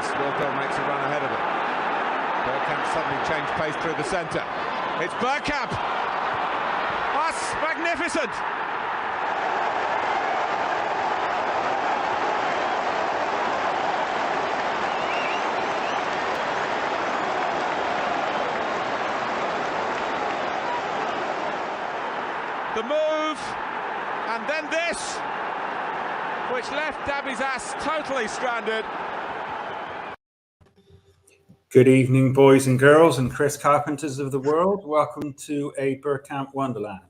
pass. Wilco makes a run ahead of it. Bergkamp suddenly changed pace through the centre. It's Bergkamp. That's magnificent. The move, and then this, which left Davies Ass totally stranded. Good evening, boys and girls and Chris Carpenters of the world. Welcome to a Bergkamp Wonderland.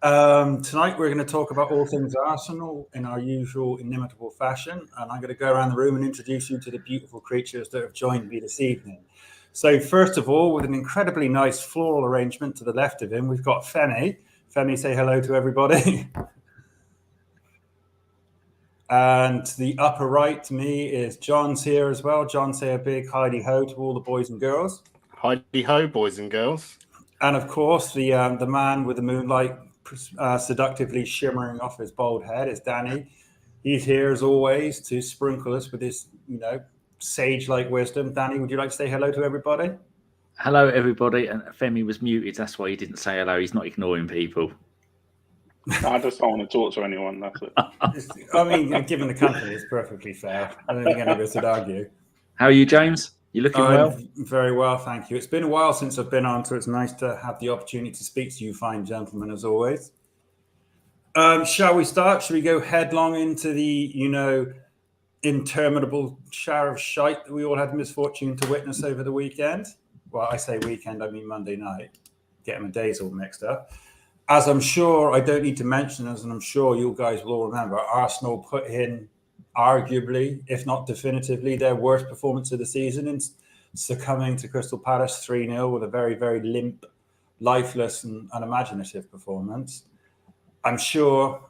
Tonight we're going to talk about all things Arsenal in our usual inimitable fashion, and I'm going to go around the room and introduce you to the beautiful creatures that have joined me this evening. So first of all, with an incredibly nice floral arrangement to the left of him, we've got Femi. Femi, say hello to everybody. And to the upper right to me is John's here as well. John, say a big hidey ho to all the boys and girls. Hidey ho, boys and girls. And of course, the man with the moonlight seductively shimmering off his bald head is Danny. He's here as always to sprinkle us with his, sage-like wisdom. Danny, would you like to say hello to everybody? Hello, everybody. And Femi was muted. That's why he didn't say hello. He's not ignoring people. No, I just don't want to talk to anyone. That's it. I mean, given the company, it's perfectly fair. I don't think any of us would argue. How are you, James? You looking well? Very well, thank you. It's been a while since I've been on, so it's nice to have the opportunity to speak to you fine gentlemen, as always. Shall we start? Shall we go headlong into the, interminable shower of shite that we all had the misfortune to witness over the weekend? Well, I say weekend, I mean Monday night. Getting my days all mixed up. As I'm sure, I don't need to mention this, and I'm sure you guys will all remember, Arsenal put in arguably, if not definitively, their worst performance of the season in succumbing to Crystal Palace 3-0 with a very, very limp, lifeless and unimaginative performance. I'm sure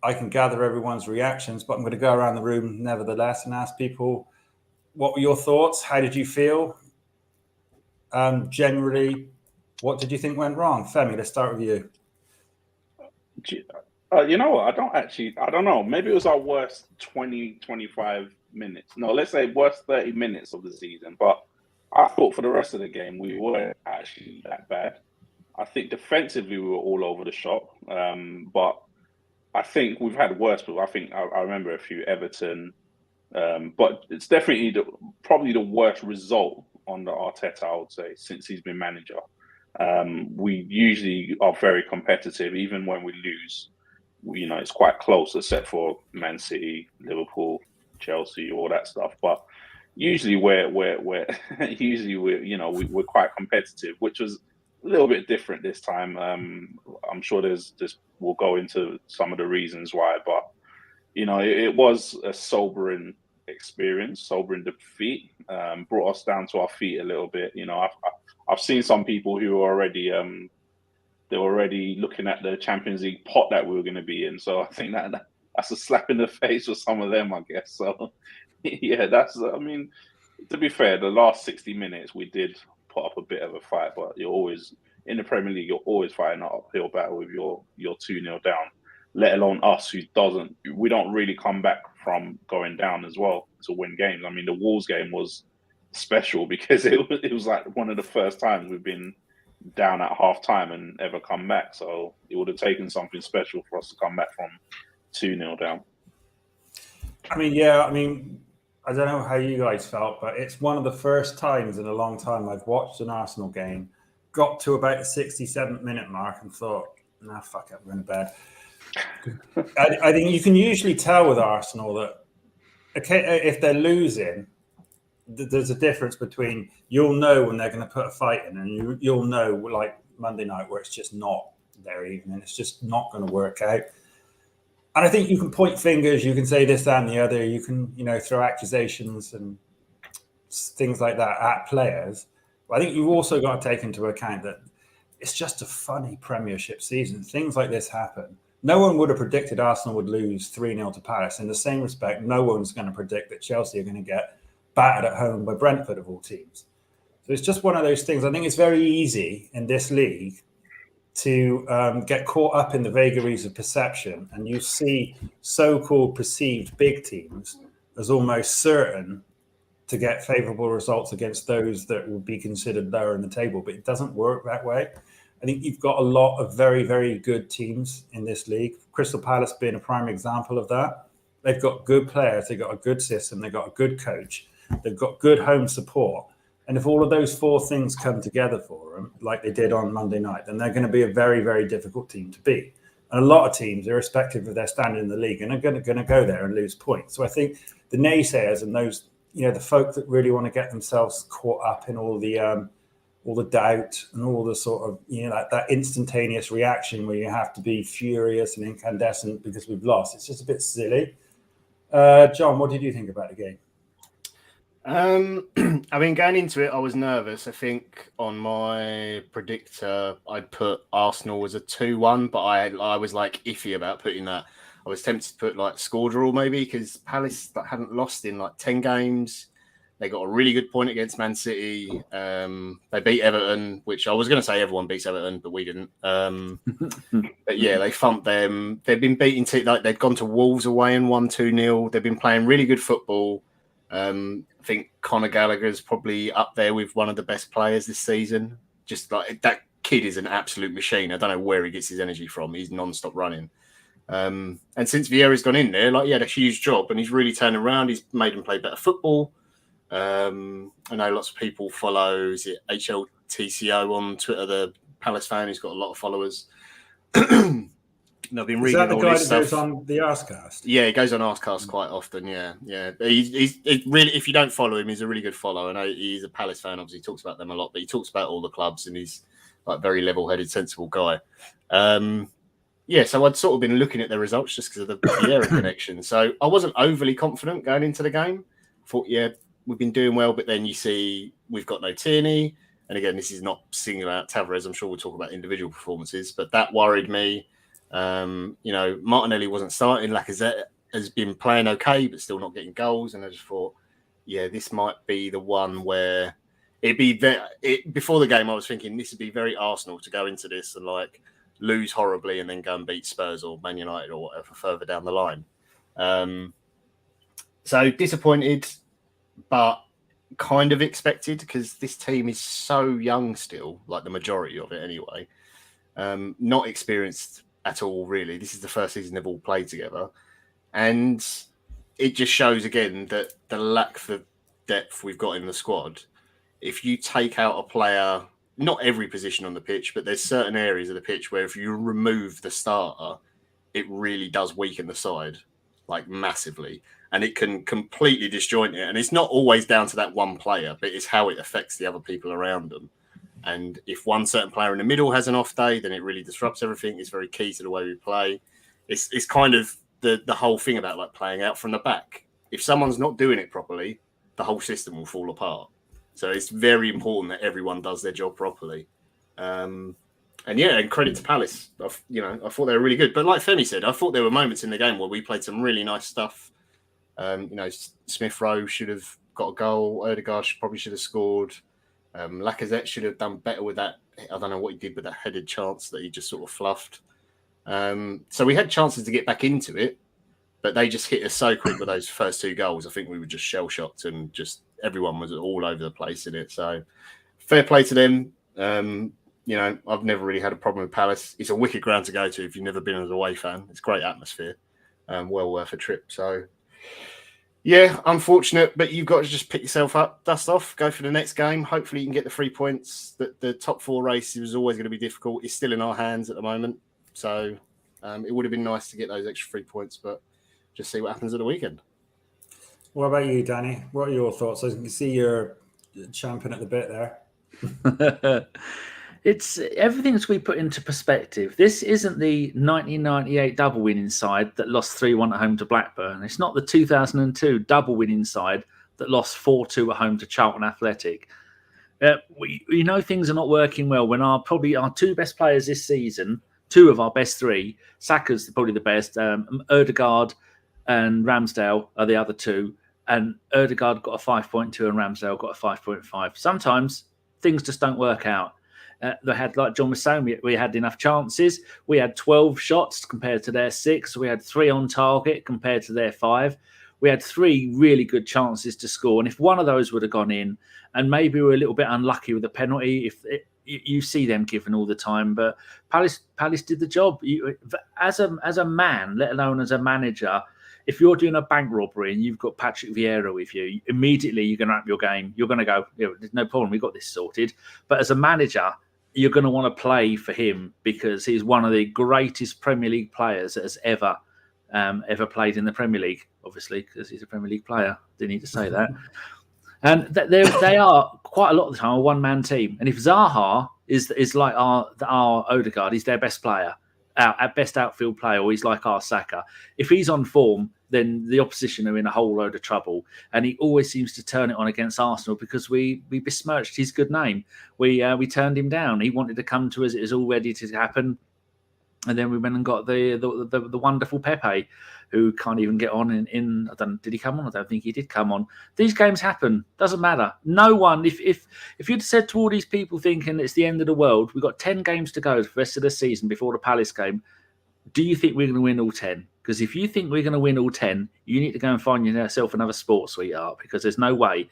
I can gather everyone's reactions, but I'm going to go around the room nevertheless and ask people, what were your thoughts? How did you feel? Generally, what did you think went wrong? Femi, let's start with you. You know what? I don't know. Maybe it was our worst 20, 25 minutes. No, let's say worst 30 minutes of the season. But I thought for the rest of the game, we weren't actually that bad. I think defensively, we were all over the shop. But I think we've had worse. But I think I remember a few Everton. But it's definitely probably the worst result under Arteta, I would say, since he's been manager. We usually are very competitive, even when we lose. It's quite close, except for Man City, Liverpool, Chelsea, all that stuff. But usually we're quite competitive, which was a little bit different this time. I'm sure we'll go into some of the reasons why, but it was a sobering experience, sobering defeat. Brought us down to our feet a little bit. I've seen some people who are already they're already looking at the Champions League pot that we were going to be in. So I think that's a slap in the face for some of them, I guess. So yeah, to be fair, the last 60 minutes we did put up a bit of a fight, but you're always in the Premier League, you're always fighting an uphill battle with your 2-0 down. Let alone us, we don't really come back from going down as well to win games. I mean, the Wolves game was special because it was like one of the first times we've been down at half time and ever come back. So it would have taken something special for us to come back from 2-0 down. I don't know how you guys felt, but it's one of the first times in a long time I've watched an Arsenal game, got to about the 67th minute mark and thought, nah, fuck it, we're going to bed. I think you can usually tell with Arsenal that if they're losing, there's a difference between you'll know when they're going to put a fight in, and you'll know like Monday night where it's just not their evening. It's just not going to work out. And I think you can point fingers, you can say this, that, and the other. You can throw accusations and things like that at players. But I think you've also got to take into account that it's just a funny Premiership season. Things like this happen. No one would have predicted Arsenal would lose 3-0 to Paris. In the same respect, no one's going to predict that Chelsea are going to get battered at home by Brentford of all teams. So it's just one of those things. I think it's very easy in this league to get caught up in the vagaries of perception, and you see so-called perceived big teams as almost certain to get favourable results against those that would be considered lower in the table. But it doesn't work that way. I think you've got a lot of very, very good teams in this league. Crystal Palace being a prime example of that. They've got good players. They've got a good system. They've got a good coach. They've got good home support. And if all of those four things come together for them, like they did on Monday night, then they're going to be a very, very difficult team to beat. And a lot of teams, irrespective of their standing in the league, are going to go there and lose points. So I think the naysayers and those, the folk that really want to get themselves caught up in all the doubt and all the sort of, that instantaneous reaction where you have to be furious and incandescent because we've lost. It's just a bit silly. John, what did you think about the game? I mean, going into it, I was nervous. I think on my predictor, I'd put Arsenal as a 2-1, but I was like iffy about putting that. I was tempted to put like score draw maybe because Palace hadn't lost in like 10 games. They got a really good point against Man City. They beat Everton, which I was going to say everyone beats Everton, but we didn't. But yeah, they thumped them. They've been beating like they'd gone to Wolves away and won 2-0. They've been playing really good football. I think Conor Gallagher's probably up there with one of the best players this season. Just like that kid is an absolute machine. I don't know where he gets his energy from. He's non-stop running. And since Vieira's gone in there, like he had a huge job and he's really turned around. He's made him play better football. I know lots of people follow HLTCO on Twitter, the Palace fan who's got a lot of followers. And I've been reading all this stuff. Is that the guy that goes on the Arscast? Yeah, he goes on Arscast quite often. Yeah. He's really, if you don't follow him, he's a really good follow. I know he's a Palace fan. Obviously, he talks about them a lot, but he talks about all the clubs, and he's like very level-headed, sensible guy. So I'd sort of been looking at the results just because of the Vieira connection. So I wasn't overly confident going into the game. I thought, we've been doing well, but then you see we've got no Tierney. And again, this is not single out Tavares. I'm sure we'll talk about individual performances, but that worried me. Martinelli wasn't starting. Lacazette has been playing okay, but still not getting goals. And I just thought, this might be the one where before the game, I was thinking this would be very Arsenal to go into this and like lose horribly and then go and beat Spurs or Man United or whatever further down the line. So disappointed, but kind of expected because this team is so young still, like the majority of it anyway. Not experienced at all, really. This is the first season they've all played together. And it just shows again that the lack of depth we've got in the squad, if you take out a player, not every position on the pitch, but there's certain areas of the pitch where if you remove the starter, it really does weaken the side, like massively. And it can completely disjoint it. And it's not always down to that one player, but it's how it affects the other people around them. And if one certain player in the middle has an off day, then it really disrupts everything. It's very key to the way we play. It's kind of the whole thing about like playing out from the back. If someone's not doing it properly, the whole system will fall apart. So it's very important that everyone does their job properly. And credit to Palace. I thought they were really good. But like Femi said, I thought there were moments in the game where we played some really nice stuff. Smith Rowe should have got a goal. Odegaard probably should have scored. Lacazette should have done better with that. I don't know what he did with that headed chance that he just sort of fluffed. So we had chances to get back into it, but they just hit us so quick with those first two goals. I think we were just shell-shocked and just everyone was all over the place in it. So fair play to them. I've never really had a problem with Palace. It's a wicked ground to go to if you've never been as a away fan. It's great atmosphere. Well worth a trip. So yeah, unfortunate, but you've got to just pick yourself up, dust off, go for the next game. Hopefully you can get the 3 points. The top four race is always going to be difficult. It's still in our hands at the moment. So it would have been nice to get those extra 3 points, but just see what happens at the weekend. What about you, Danny? What are your thoughts? I can see you're champing at the bit there. It's everything's we put into perspective. This isn't the 1998 double winning side that lost 3-1 at home to Blackburn. It's not the 2002 double winning side that lost 4-2 at home to Charlton Athletic. We know things are not working well when our two best players this season, two of our best three, Saka's probably the best, Odegaard and Ramsdale are the other two, and Odegaard got a 5.2 and Ramsdale got a 5.5. Sometimes things just don't work out. They had, like John was saying, we had enough chances. We had 12 shots compared to their 6. We had 3 on target compared to their 5. we had 3 really good chances to score. And if one of those would have gone in, and maybe we're a little bit unlucky with the penalty, you see them given all the time, but Palace did the job. As a man, let alone as a manager, if you're doing a bank robbery and you've got Patrick Vieira with you, immediately you're going to up your game. You're going to go, there's no problem, we got this sorted. But as a manager, you're going to want to play for him because he's one of the greatest Premier League players that has ever played in the Premier League, obviously, because he's a Premier League player. Didn't need to say that. And they are quite a lot of the time a one-man team. And if Zaha is like our Odegaard, he's their best player, our best outfield player, or he's like our Saka. If he's on form, then the opposition are in a whole load of trouble. And he always seems to turn it on against Arsenal because we besmirched his good name. We turned him down. He wanted to come to us. It was all ready to happen. And then we went and got the wonderful Pepe, who can't even get on in I don't know, did he come on? I don't think he did come on. These games happen. Doesn't matter. No one, if you'd said to all these people thinking it's the end of the world, we've got 10 games to go for the rest of the season before the Palace game, do you think we're going to win all 10? Because if you think we're going to win all 10, you need to go and find yourself another sport, sweetheart, because there's no way.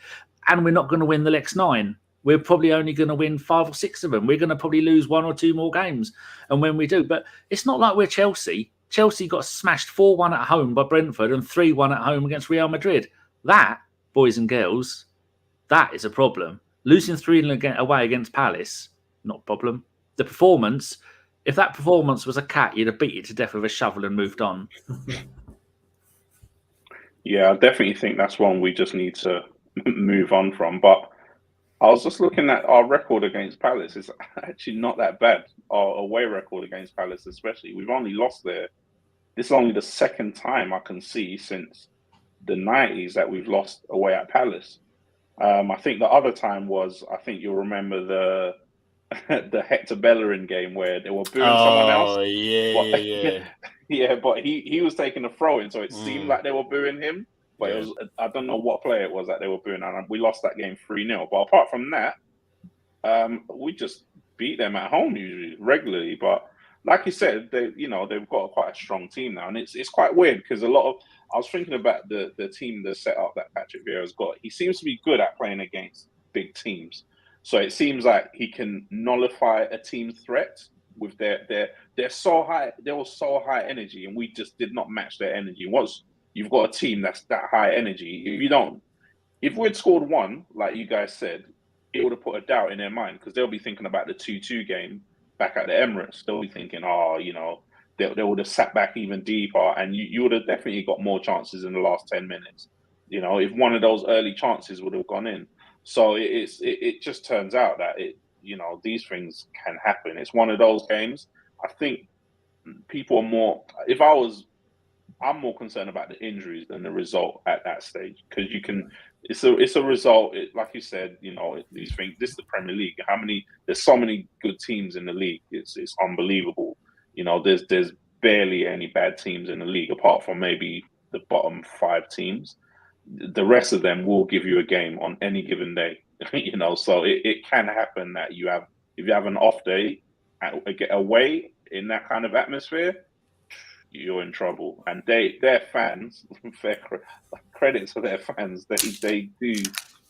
And we're not going to win the next 9. We're probably only going to win 5 or 6 of them. We're going to probably lose 1 or 2 more games. And when we do, but it's not like we're Chelsea. Chelsea got smashed 4-1 at home by Brentford and 3-1 at home against Real Madrid. That, boys and girls, that is a problem. Losing 3-0 away against Palace, not a problem. The performance, if that performance was a cat, you'd have beat it to death with a shovel and moved on. Yeah, I definitely think that's one we just need to move on from. But I was just looking at our record against Palace. It's actually not that bad. Our away record against Palace, especially. We've only lost there. This is only the second time I can see since the 90s that we've lost away at Palace. I think the other time was, I think you'll remember the Hector Bellerin game where they were booing someone else. Yeah, but he was taking a throw in, so it seemed like they were booing him. But it was, I don't know what player it was that they were booing, and we lost that game 3-0. But apart from that, we just beat them at home usually, regularly. But like you said, they've got quite a strong team now, and it's quite weird because I was thinking about the team, the setup that Patrick Vieira's got. He seems to be good at playing against big teams, so it seems like he can nullify a team threat with they're so high. They were so high energy, and we just did not match their energy. Once you've got a team that's that high energy, if we'd scored 1, like you guys said, it would have put a doubt in their mind because they'll be thinking about the 2-2 game back at the Emirates. They'll be thinking, they would have sat back even deeper, and you would have definitely got more chances in the last 10 minutes. If one of those early chances would have gone in. So it just turns out that these things can happen. It's one of those games. I think people are more. I'm more concerned about the injuries than the result at that stage because it's a result. Like you said, these things. This is the Premier League. There's so many good teams in the league. It's unbelievable. There's barely any bad teams in the league apart from maybe the bottom 5 teams. The rest of them will give you a game on any given day. So it can happen that if you have an off day away in that kind of atmosphere, you're in trouble. And their fans, credit to their fans, they do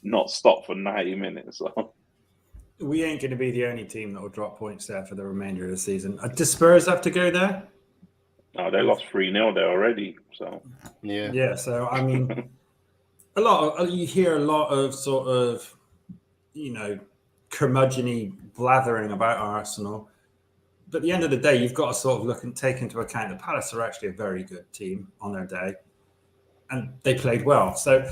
not stop for 90 minutes. So. We ain't going to be the only team that will drop points there for the remainder of the season. Does Spurs have to go there? No, they lost 3-0 there already. So yeah. So I mean, you hear a lot of sort of curmudgeon-y blathering about Arsenal. But at the end of the day, you've got to sort of look and take into account that Palace are actually a very good team on their day. And they played well. So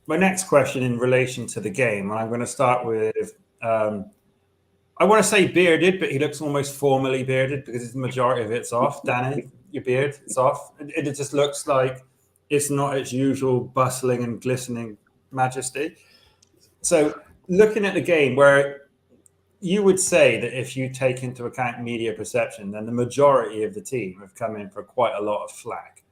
my next question in relation to the game, and I'm going to start with, I want to say bearded, but he looks almost formally bearded because the majority of it's off. Danny, your beard, it's off. It just looks like it's not its usual bustling and glistening majesty. So looking at the game where you would say that if you take into account media perception, then the majority of the team have come in for quite a lot of flack.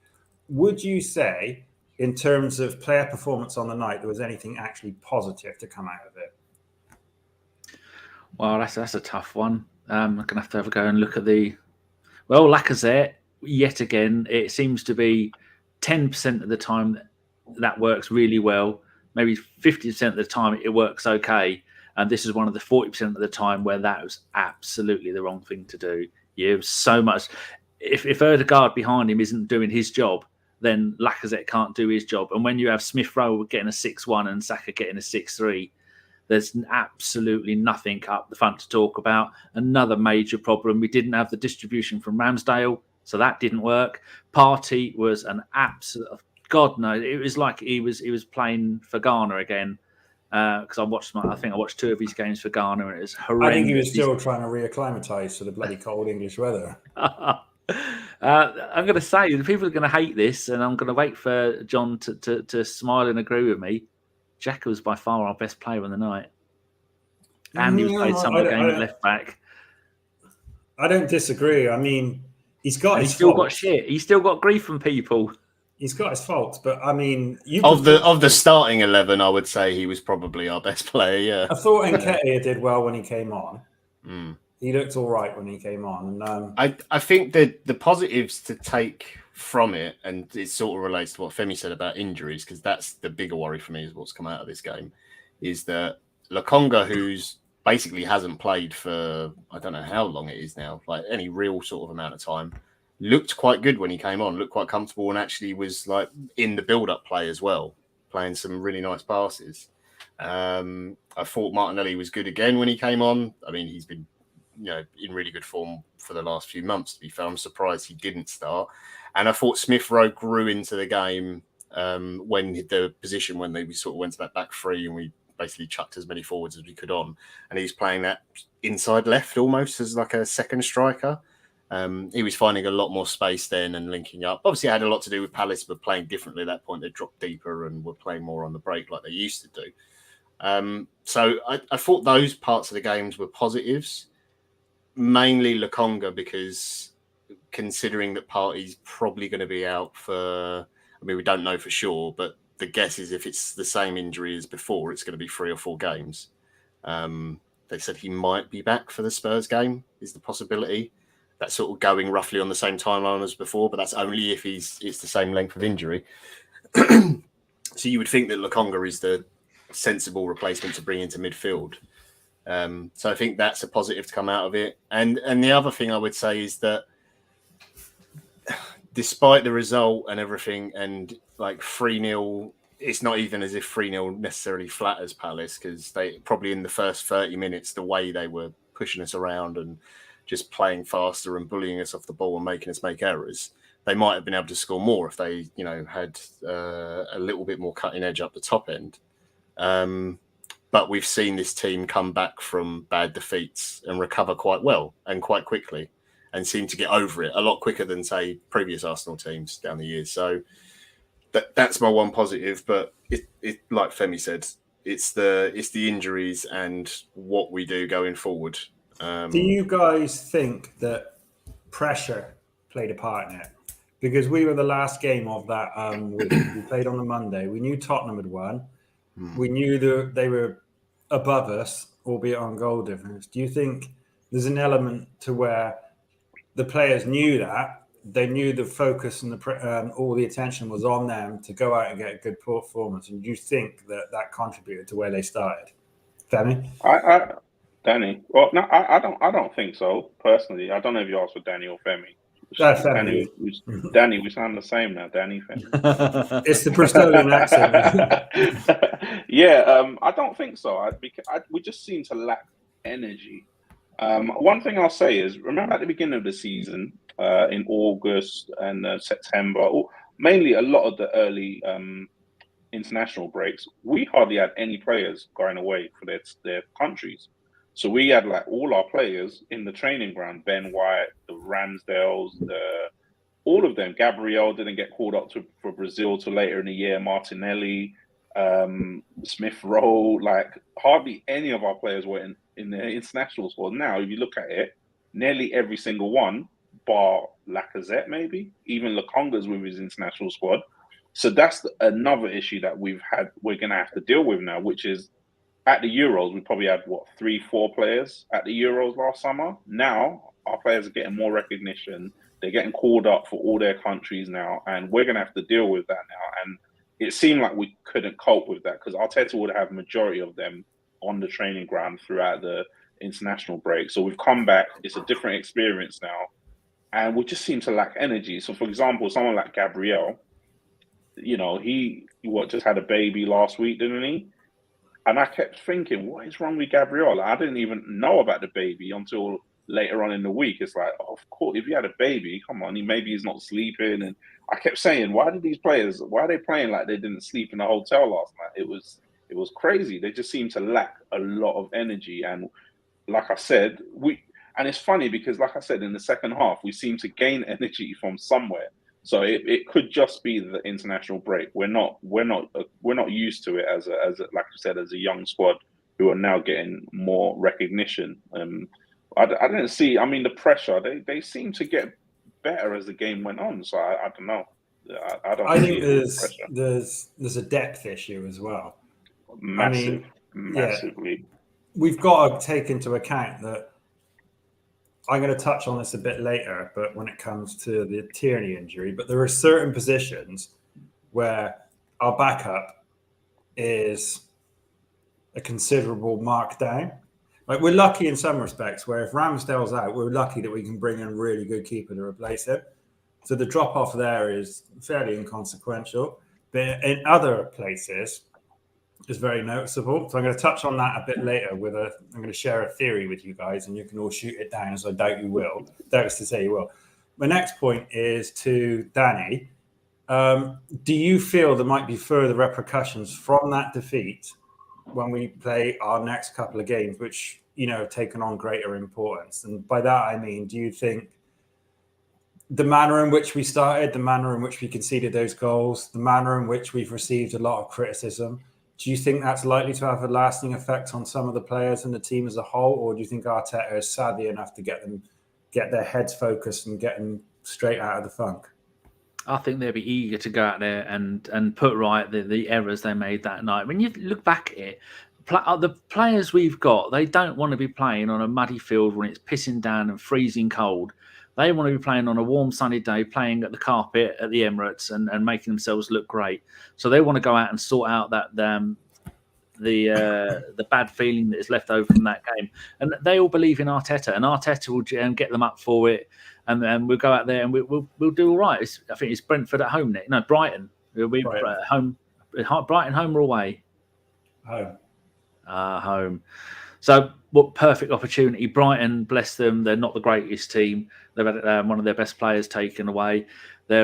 Would you say, in terms of player performance on the night, there was anything actually positive to come out of it? Well, that's a tough one. I'm going to have a go and look at Lacazette, yet again, it seems to be 10% of the time that works really well. Maybe 50% of the time it works okay. And this is one of the 40% of the time where that was absolutely the wrong thing to do. You have so much. If Odegaard behind him isn't doing his job, then Lacazette can't do his job. And when you have Smith Rowe getting a 6-1 and Saka getting a 6-3, there's absolutely nothing up the front to talk about. Another major problem, we didn't have the distribution from Ramsdale, so that didn't work. Partey was an absolute, God no, it was like he was playing for Ghana again. Because I think I watched 2 of his games for Ghana, and it was horrendous. I think he was still trying to reacclimatise to the bloody cold English weather. I'm going to say the people are going to hate this, and I'm going to wait for John to smile and agree with me. Xhaka was by far our best player on the night, and he was played some of the game at left back. I don't disagree. I mean, he's still got shit. He's still got grief from people. He's got his faults, but I mean, of the starting 11, I would say he was probably our best player. Yeah, I thought Nketiah did well when he came on. He looked all right when he came on. And I think that the positives to take from it, and it sort of relates to what Femi said about injuries, because that's the bigger worry for me is what's come out of this game, is that Lokonga, who's basically hasn't played for I don't know how long it is now, like any real sort of amount of time, looked quite good when he came on, looked quite comfortable, and actually was like in the build-up play as well, playing some really nice passes. I thought Martinelli was good again when he came on. I mean, he's been in really good form for the last few months, to be fair. I'm surprised he didn't start. And I thought Smith Rowe grew into the game when the position, when we sort of went to that back three and we basically chucked as many forwards as we could on. And he's playing that inside left almost as like a second striker. He was finding a lot more space then and linking up. Obviously, it had a lot to do with Palace, but playing differently at that point. They dropped deeper and were playing more on the break like they used to do. So I thought those parts of the games were positives. Mainly Lokonga, because considering that Partey's probably going to be out for, I mean, we don't know for sure, but the guess is if it's the same injury as before, it's going to be 3 or 4 games. They said he might be back for the Spurs game, is the possibility. That's sort of going roughly on the same timeline as before, but that's only if it's the same length of injury. So you would think that Lokonga is the sensible replacement to bring into midfield. So I think that's a positive to come out of it. And the other thing I would say is that despite the result and everything, and like 3-0, it's not even as if 3-0 necessarily flatters Palace, because they probably in the first 30 minutes, the way they were pushing us around and just playing faster and bullying us off the ball and making us make errors, they might have been able to score more if they, had a little bit more cutting edge up the top end. But we've seen this team come back from bad defeats and recover quite well and quite quickly, and seem to get over it a lot quicker than, say, previous Arsenal teams down the years. So that's my one positive. But it like Femi said, it's the injuries and what we do going forward. Do you guys think that pressure played a part in it? Because we were the last game of that week. We played on the Monday. We knew Tottenham had won. We knew that they were above us, albeit on goal difference. Do you think there's an element to where the players knew that? They knew the focus and all the attention was on them to go out and get a good performance. And do you think that contributed to where they started? Femi? Danny? Well, no, I don't think so, personally. I don't know if you asked for Danny or Femi. Danny, we sound the same now. Danny, Femi. It's the Bristolian accent. Yeah, I don't think so. We just seem to lack energy. One thing I'll say is, remember at the beginning of the season, in August and September, mainly a lot of the early international breaks, we hardly had any players going away for their countries. So we had like all our players in the training ground, Ben White, the Ramsdales, all of them. Gabriel didn't get called up for Brazil till later in the year. Martinelli, Smith Rowe, like hardly any of our players were in the international squad. Now, if you look at it, nearly every single one, bar Lacazette maybe, even Lokonga's with his international squad. So that's another issue that we're going to have to deal with now, which is, at the Euros, we probably had, 3-4 players at the Euros last summer. Now, our players are getting more recognition. They're getting called up for all their countries now, and we're going to have to deal with that now. And it seemed like we couldn't cope with that because Arteta would have majority of them on the training ground throughout the international break. So we've come back. It's a different experience now. And we just seem to lack energy. So, for example, someone like Gabriel, he just had a baby last week, didn't he? And I kept thinking, what is wrong with Gabriel? I didn't even know about the baby until later on in the week. It's like, oh, of course, if you had a baby, come on, maybe he's not sleeping. And I kept saying, why are they playing like they didn't sleep in the hotel last night? It was crazy. They just seem to lack a lot of energy. And like I said, and it's funny because, like I said, in the second half, we seem to gain energy from somewhere. So it could just be the international break. We're not used to it as like I said, as a young squad who are now getting more recognition. I didn't see. I mean, the pressure. They seem to get better as the game went on. So I don't know. I think there's a depth issue as well. Massively. Yeah, we've got to take into account that. I'm going to touch on this a bit later, but when it comes to the Tierney injury, but there are certain positions where our backup is a considerable markdown. Like, we're lucky in some respects where if Ramsdale's out, we're lucky that we can bring in a really good keeper to replace him. So the drop off there is fairly inconsequential, but in other places, is very noticeable. So I'm going to touch on that a bit later I'm going to share a theory with you guys and you can all shoot it down, as I doubt you will. That is to say you will. My next point is to Danny. Do you feel there might be further repercussions from that defeat when we play our next couple of games, which, have taken on greater importance? And by that, I mean, do you think the manner in which we started, the manner in which we conceded those goals, the manner in which we've received a lot of criticism, do you think that's likely to have a lasting effect on some of the players and the team as a whole, or do you think Arteta is savvy enough to get their heads focused and get them straight out of the funk? I think they'll be eager to go out there and put right the errors they made that night. When you look back at it, the players we've got, they don't want to be playing on a muddy field when it's pissing down and freezing cold. They want to be playing on a warm, sunny day, playing at the carpet at the Emirates and making themselves look great. So they want to go out and sort out that the bad feeling that is left over from that game. And they all believe in Arteta, and Arteta will get them up for it. And we'll go out there and we'll do all right. I think it's Brentford at home next. No, Brighton. We'll be home. Brighton home or away? Home. Home. So what perfect opportunity. Brighton, bless them, they're not the greatest team. They've had one of their best players taken away. They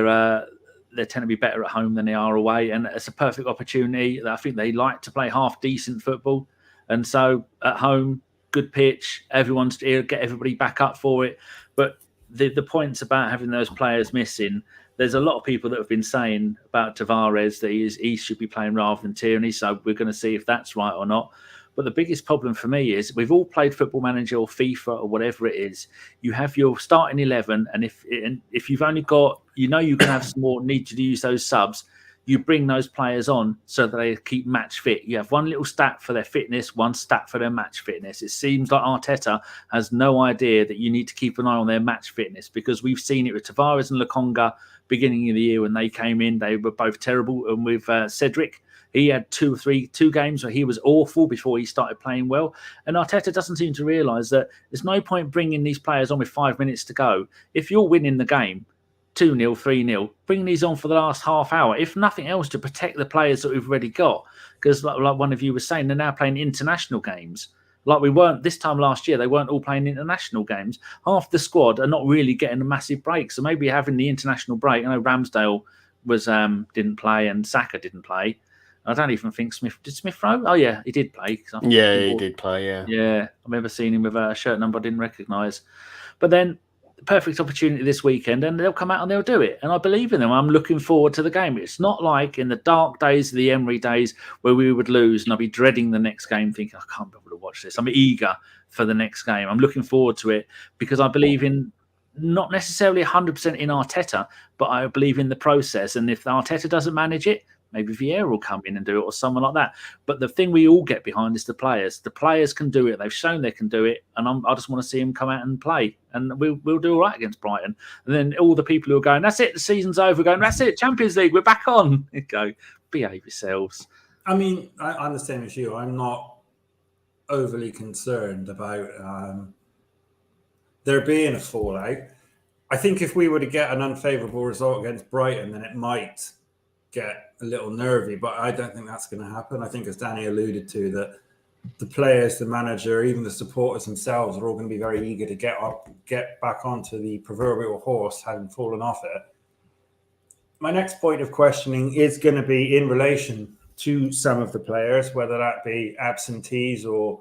tend to be better at home than they are away, and it's a perfect opportunity. I think they like to play half decent football, and so at home, good pitch, everyone's here, get everybody back up for it. But the points about having those players missing, there's a lot of people that have been saying about Tavares that he should be playing rather than Tierney. So we're going to see if that's right or not. But the biggest problem for me is we've all played Football Manager or FIFA or whatever it is. You have your starting 11, and if you've only got, you can have some more need to use those subs. You bring those players on so that they keep match fit. You have one little stat for their fitness, one stat for their match fitness. It seems like Arteta has no idea that you need to keep an eye on their match fitness, because we've seen it with Tavares and Lokonga beginning of the year when they came in. They were both terrible. And with Cedric, he had two games where he was awful before he started playing well. And Arteta doesn't seem to realise that there's no point bringing these players on with 5 minutes to go. If you're winning the game, 2-0, 3-0, bring these on for the last half hour, if nothing else, to protect the players that we've already got. Because like one of you was saying, they're now playing international games. Like we weren't this time last year, they weren't all playing international games. Half the squad are not really getting a massive break. So maybe having the international break, I know Ramsdale didn't play and Saka didn't play. I don't even think did Smith Rowe? Oh yeah, he did play. He did play. Yeah. I remember seeing him with a shirt number I didn't recognise. But then, perfect opportunity this weekend, and they'll come out and they'll do it. And I believe in them. I'm looking forward to the game. It's not like in the dark days of the Emery days where we would lose and I'll be dreading the next game, thinking I can't be able to watch this. I'm eager for the next game. I'm looking forward to it because I believe in, not necessarily 100% in Arteta, but I believe in the process. And if Arteta doesn't manage it, maybe Vieira will come in and do it or someone like that. But the thing we all get behind is the players. The players can do it. They've shown they can do it. And I just want to see them come out and play. And we'll do all right against Brighton. And then all the people who are going, that's it, the season's over, going, that's it, Champions League, we're back on. You go, behave yourselves. I mean, I'm the same as you. I'm not overly concerned about there being a fallout. I think if we were to get an unfavourable result against Brighton, then it might get a little nervy, but I don't think that's going to happen. I think, as Danny alluded to, that the players, the manager, even the supporters themselves are all going to be very eager to get back onto the proverbial horse, having fallen off it. My next point of questioning is going to be in relation to some of the players, whether that be absentees or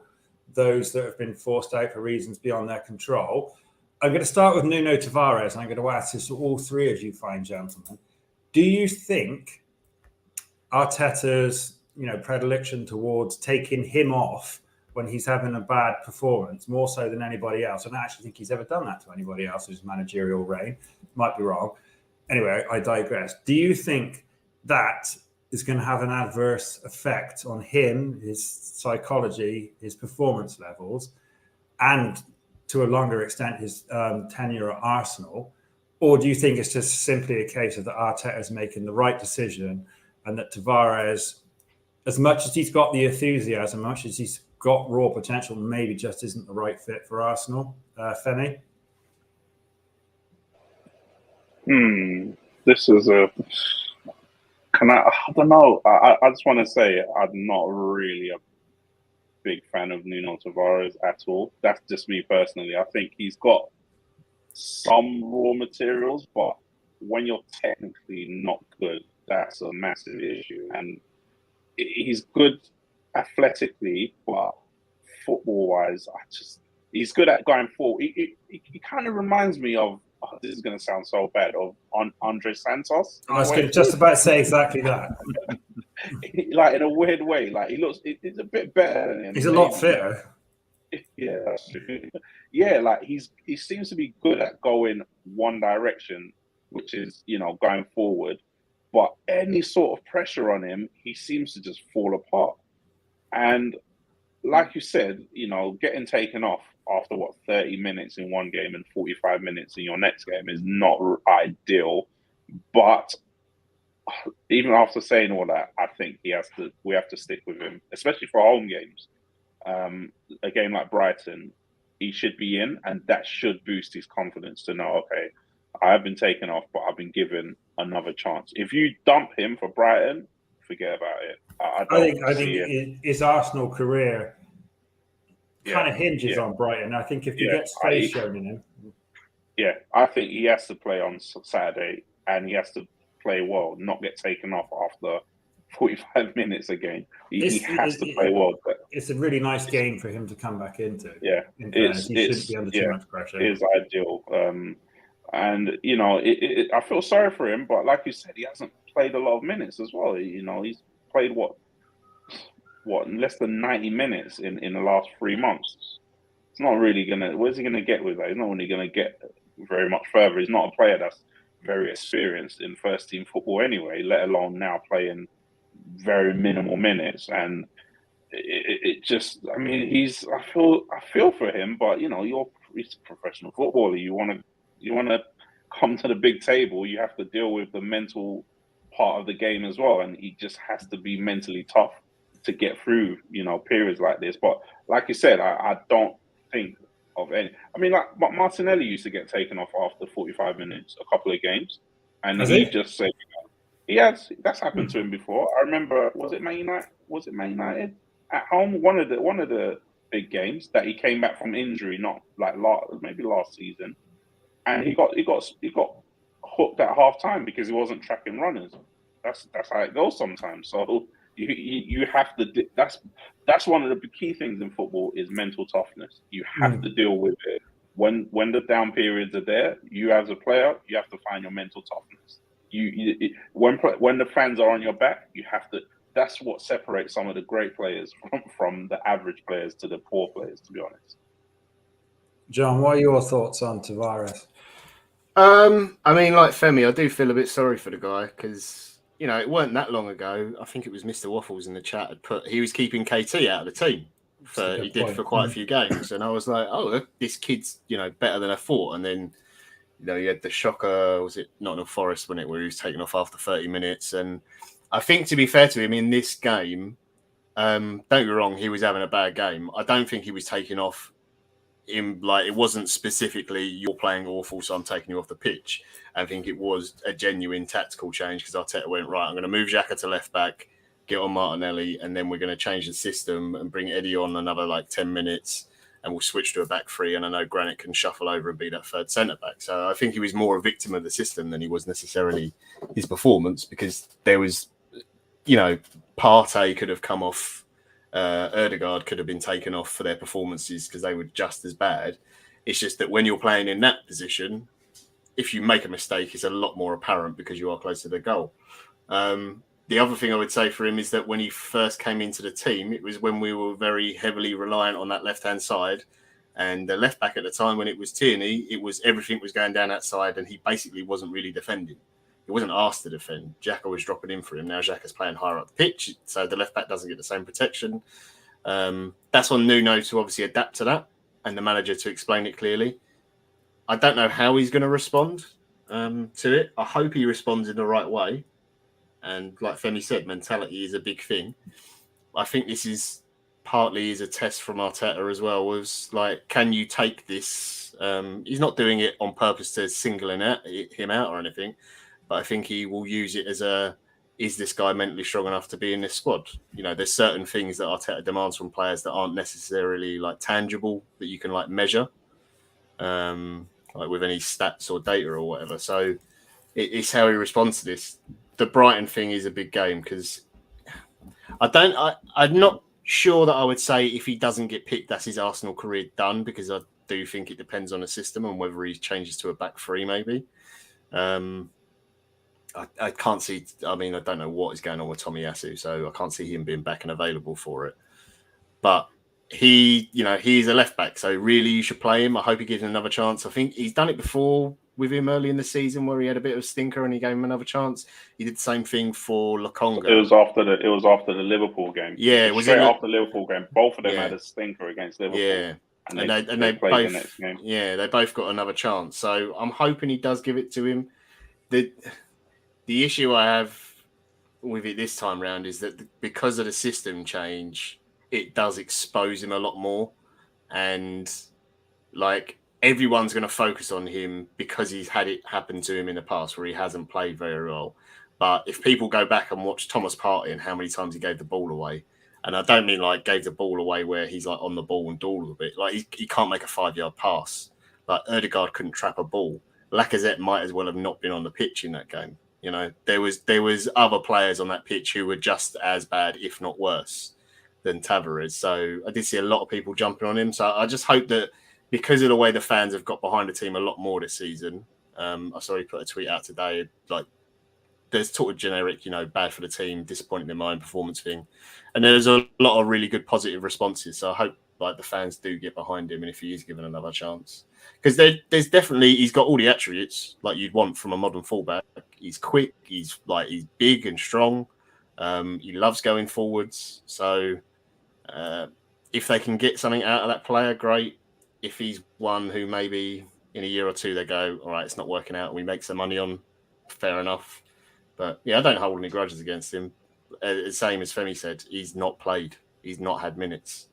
those that have been forced out for reasons beyond their control. I'm going to start with Nuno Tavares, and I'm going to ask this to all three of you fine gentlemen. Do you think Arteta's predilection towards taking him off when he's having a bad performance, more so than anybody else, I don't actually think he's ever done that to anybody else who's managerial reign, might be wrong. Anyway, I digress. Do you think that is going to have an adverse effect on him, his psychology, his performance levels, and to a longer extent his tenure at Arsenal? Or do you think it's just simply a case of that Arteta's making the right decision and that Tavares, as much as he's got the enthusiasm, as much as he's got raw potential, maybe just isn't the right fit for Arsenal? Femi? This is I don't know. I just want to say I'm not really a big fan of Nuno Tavares at all. That's just me personally. I think he's got some raw materials, but when you're technically not good, that's a massive issue. And he's good athletically, but football-wise, he's good at going forward. He kind of reminds me of, this is going to sound so bad, of Andre Santos. I was just about to say exactly that. Like, in a weird way, like he's a bit better than him. He's a lot fitter. Yeah, that's true. Yeah, like he seems to be good at going one direction, which is, going forward. But any sort of pressure on him, he seems to just fall apart. And like you said, getting taken off after 30 minutes in one game and 45 minutes in your next game is not ideal. But even after saying all that, I think we have to stick with him, especially for home games. A game like Brighton, he should be in, and that should boost his confidence to know, okay, I've been taken off, but I've been given another chance. If you dump him for Brighton, forget about it. I think his Arsenal career kind of hinges on Brighton. I think if he gets space shown in him. Yeah, I think he has to play on Saturday, and he has to play well, not get taken off after 45 minutes again. He has to play well. It's a really nice game for him to come back into. Yeah, he shouldn't be under too much pressure. It is ideal. And, I feel sorry for him, but like you said, he hasn't played a lot of minutes as well. He's played less than 90 minutes in the last 3 months. It's not really where's he gonna get with that? He's not really gonna get very much further. He's not a player that's very experienced in first team football anyway, let alone now playing very minimal minutes. And it just, I mean, I feel for him, but he's a professional footballer. You want to come to the big table, you have to deal with the mental part of the game as well, and he just has to be mentally tough to get through periods like this. But like you said, I don't think of any. I mean, like Martinelli used to get taken off after 45 minutes a couple of games, and he just said that's happened to him before. I remember, was it Man United at home, one of the big games that he came back from injury, not like maybe last season. And he got hooked at half time because he wasn't tracking runners. That's how it goes sometimes. So you have to. That's one of the key things in football is mental toughness. You have to deal with it when the down periods are there. You as a player, you have to find your mental toughness. When the fans are on your back, you have to. That's what separates some of the great players from the average players to the poor players, to be honest. John, what are your thoughts on Tavares? I mean, like Femi, I do feel a bit sorry for the guy because, it weren't that long ago. I think it was Mr. Waffles in the chat he was keeping KT out of the team. Did for quite a few games. And I was like, oh, this kid's, better than I thought. And then, you had the shocker, was it Nottingham Forest, where he was taken off after 30 minutes. And I think, to be fair to him, in this game, don't get me wrong, he was having a bad game. I don't think he was taken off in, like, it wasn't specifically you're playing awful, so I'm taking you off the pitch. I think it was a genuine tactical change because Arteta went, right, I'm going to move Xhaka to left back, get on Martinelli, and then we're going to change the system and bring Eddie on another like 10 minutes, and we'll switch to a back three. And I know Granit can shuffle over and be that third centre back. So I think he was more a victim of the system than he was necessarily his performance, because there was, Partey could have come off, Ødegaard could have been taken off for their performances because they were just as bad. It's just that when you're playing in that position, if you make a mistake, it's a lot more apparent because you are close to the goal. The other thing I would say for him is that when he first came into the team, it was when we were very heavily reliant on that left-hand side. And the left back at the time, when it was Tierney, everything was going down that side, and he basically wasn't really defending. He wasn't asked to defend. Xhaka was dropping in for him. Now Xhaka's playing higher up the pitch, so the left back doesn't get the same protection. That's on Nuno to obviously adapt to that, and the manager to explain it clearly. I don't know how he's going to respond to it. I hope he responds in the right way. And like Femi said, mentality is a big thing. I think this is partly is a test from Arteta as well. Was like, can you take this? He's not doing it on purpose to single him out or anything, but I think he will use it as is this guy mentally strong enough to be in this squad? There's certain things that Arteta demands from players that aren't necessarily like tangible that you can like measure, like with any stats or data or whatever. So it's how he responds to this. The Brighton thing is a big game because I'm not sure that I would say if he doesn't get picked, that's his Arsenal career done, because I do think it depends on the system and whether he changes to a back three, maybe. I can't see, I don't know what is going on with Tomiyasu, so I can't see him being back and available for it. But he's a left back, so really you should play him. I hope he gives him another chance. I think he's done it before with him early in the season where he had a bit of a stinker and he gave him another chance. He did the same thing for Lokonga. It was after the Liverpool game. Yeah, was straight after the Liverpool game. Both of them had a stinker against Liverpool. Yeah, and they played both, the next game. Yeah, they both got another chance. So I'm hoping he does give it to him. The issue I have with it this time round is that because of the system change, it does expose him a lot more, and like, everyone's going to focus on him because he's had it happen to him in the past where he hasn't played very well. But if people go back and watch Thomas Partey and how many times he gave the ball away, and I don't mean like gave the ball away where he's like on the ball and dawdle a bit, like he can't make a 5-yard pass. Like Ødegaard couldn't trap a ball. Lacazette might as well have not been on the pitch in that game. There was other players on that pitch who were just as bad, if not worse, than Tavares. So I did see a lot of people jumping on him. So I just hope that, because of the way the fans have got behind the team a lot more this season, I saw he put a tweet out today, like, there's sort of generic, bad for the team, disappointing in my own performance thing. And there's a lot of really good positive responses. So I hope like the fans do get behind him, and if he is given another chance. Because there's definitely, he's got all the attributes like you'd want from a modern fullback. He's quick, he's big and strong. He loves going forwards. So if they can get something out of that player, great. If he's one who maybe in a year or two they go, all right, it's not working out and we make some money on, fair enough. But yeah, I don't hold any grudges against him. Same as Femi said, he's not played. He's not had minutes,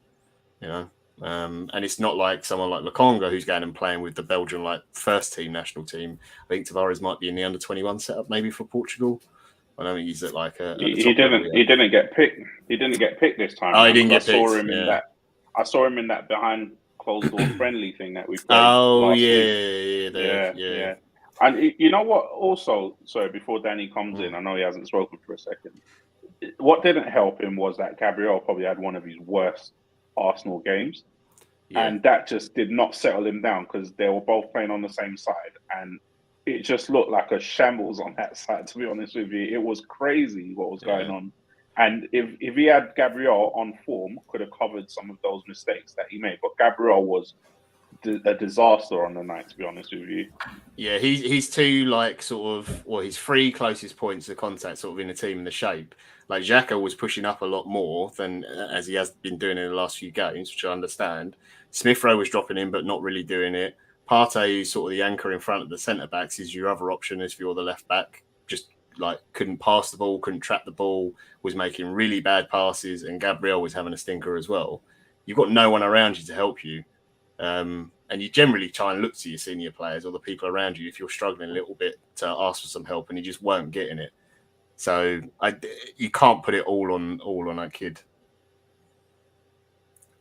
and it's not like someone like Lokonga who's going and playing with the Belgian first team national team. I think Tavares might be in the under-21 setup maybe for Portugal. I don't think he's at He didn't get picked. He didn't get picked this time. Oh, he didn't get picked. I saw him in that behind closed door friendly thing that we played. Oh last yeah. week. And you know what? Also, sorry, before Danny comes in, I know he hasn't spoken for a second. What didn't help him was that Gabriel probably had one of his worst Arsenal games, and that just did not settle him down because they were both playing on the same side, and it just looked like a shambles on that side. To be honest with you, it was crazy what was going on. And if he had Gabriel on form, could have covered some of those mistakes that he made. But Gabriel was a disaster on the night, to be honest with you. Yeah, he's too he's 3 closest points of contact sort of in the team in the shape. Like Xhaka was pushing up a lot more than as he has been doing in the last few games, which I understand. Smith Rowe was dropping in but not really doing it. Partey, who's sort of the anchor in front of the centre backs, is your other option if you're the left back. Just couldn't pass the ball, couldn't trap the ball, was making really bad passes, and Gabriel was having a stinker as well. You've got no one around you to help you. And you generally try and look to your senior players or the people around you if you're struggling a little bit to ask for some help, and you just weren't getting it. So you can't put it all on that kid.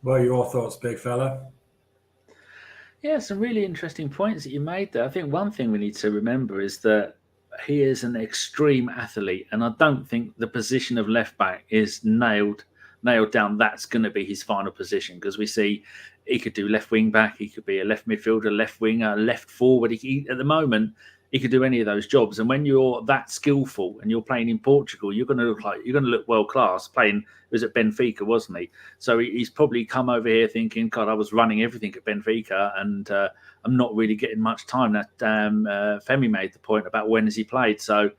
What are your thoughts, big fella? Yeah, some really interesting points that you made there. I think one thing we need to remember is that he is an extreme athlete, and I don't think the position of left back is nailed down. That's going to be his final position, because we see he could do left wing back, he could be a left midfielder, left winger, left forward. At the moment, he could do any of those jobs. And when you're that skillful and you're playing in Portugal, you're going to look world class. Playing, it was at Benfica, wasn't he? So he's probably come over here thinking, God, I was running everything at Benfica, and I'm not really getting much time. That Femi made the point about when has he played. So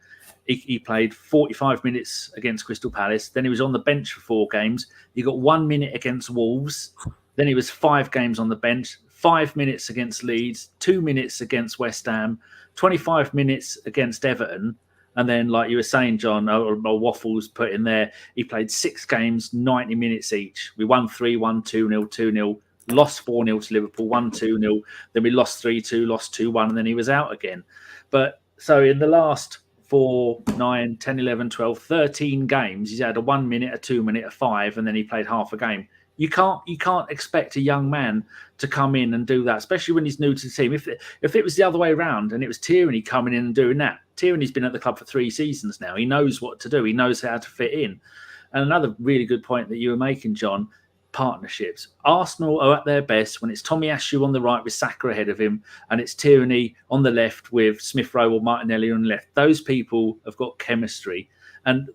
he played 45 minutes against Crystal Palace. Then he was on the bench for 4 games. He got 1 minute against Wolves. Then he was 5 games on the bench, 5 minutes against Leeds, 2 minutes against West Ham, 25 minutes against Everton. And then, like you were saying, John, or Waffles put in there, he played 6 games, 90 minutes each. We won 3-1, 2-0, 2-0, lost 4-0 to Liverpool, 1-2-0. Then we lost 3-2, lost 2-1, and then he was out again. But so in the last 4, 9, 10, 11, 12, 13 games, he's had a 1 minute, a 2 minute, a 5, and then he played half a game. You can't expect a young man to come in and do that, especially when he's new to the team. If it was the other way around and it was Tierney coming in and doing that, Tierney's been at the club for 3 seasons now. He knows what to do. He knows how to fit in. And another really good point that you were making, John, partnerships. Arsenal are at their best when it's Tomiyasu on the right with Saka ahead of him, and it's Tierney on the left with Smith-Rowe or Martinelli on the left. Those people have got chemistry. And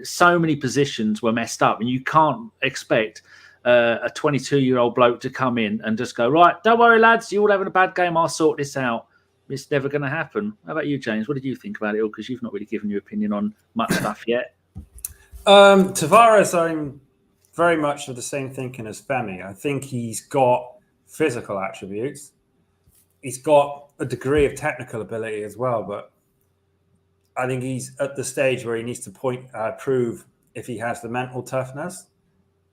so many positions were messed up, and you can't expect a 22-year-old bloke to come in and just go, right, don't worry, lads, you're all having a bad game, I'll sort this out. It's never going to happen. How about you, James? What did you think about it all? Because you've not really given your opinion on much stuff yet. Tavares, I'm very much of the same thinking as Femi. I think he's got physical attributes. He's got a degree of technical ability as well, but I think he's at the stage where he needs to prove if he has the mental toughness.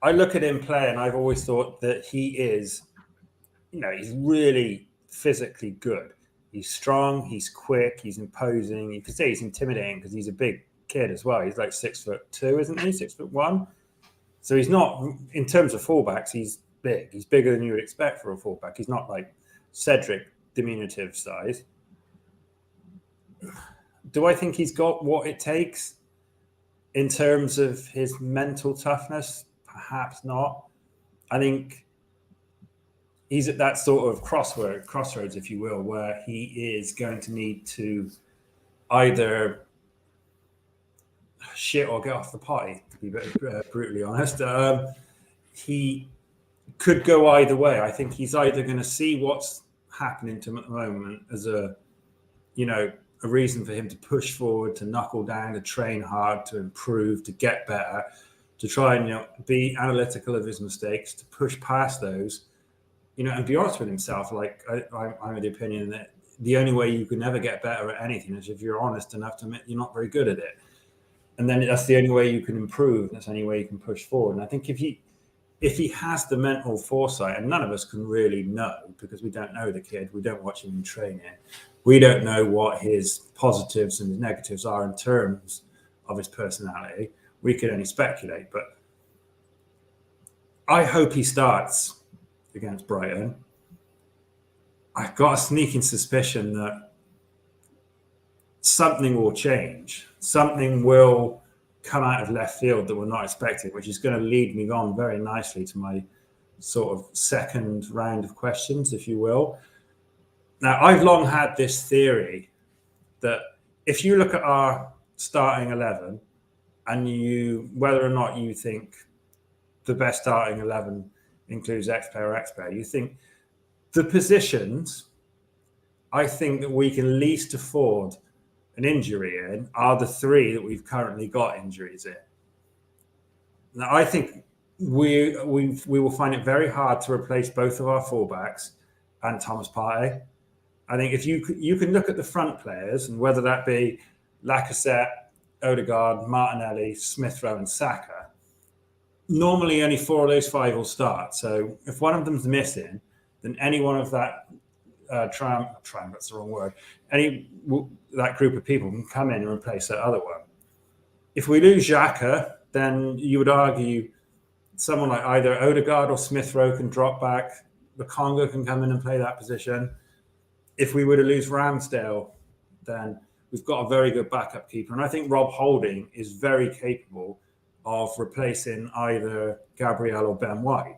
I look at him play, and I've always thought that he is, he's really physically good. He's strong, he's quick, he's imposing. You could say he's intimidating because he's a big kid as well. He's like 6'2", isn't he? 6'1". So he's not, in terms of fullbacks, he's big. He's bigger than you would expect for a fullback. He's not like Cedric, diminutive size. Do I think he's got what it takes in terms of his mental toughness? Perhaps not. I think he's at that sort of crossroads, if you will, where he is going to need to either shit or get off the potty, to be brutally honest. He could go either way. I think he's either going to see what's happening to him at the moment as a reason for him to push forward, to knuckle down, to train hard, to improve, to get better, to try and be analytical of his mistakes, to push past those, and be honest with himself. Like I'm of the opinion that the only way you can ever get better at anything is if you're honest enough to admit you're not very good at it, and then that's the only way you can improve. That's the only way you can push forward. And I think if he has the mental foresight, and none of us can really know because we don't know the kid, we don't watch him in training, we don't know what his positives and his negatives are in terms of his personality. We can only speculate, but I hope he starts against Brighton. I've got a sneaking suspicion that something will change. Something will come out of left field that we're not expecting, which is going to lead me on very nicely to my sort of second round of questions, if you will. Now, I've long had this theory that if you look at our starting 11, and whether or not you think the best starting 11 includes X player or X player, you think the positions I think that we can least afford an injury in are the 3 that we've currently got injuries in. Now, I think we will find it very hard to replace both of our fullbacks and Thomas Partey. I think if you can look at the front players, and whether that be Lacazette Odegaard, Martinelli, Smith Rowe, and Saka, normally only 4 of those 5 will start. So if one of them's missing, then any one of that triumph, that's the wrong word, that group of people can come in and replace that other one. If we lose Xhaka, then you would argue someone like either Odegaard or Smith Rowe can drop back. Lokonga can come in and play that position. If we were to lose Ramsdale, then we've got a very good backup keeper. And I think Rob Holding is very capable of replacing either Gabriel or Ben White.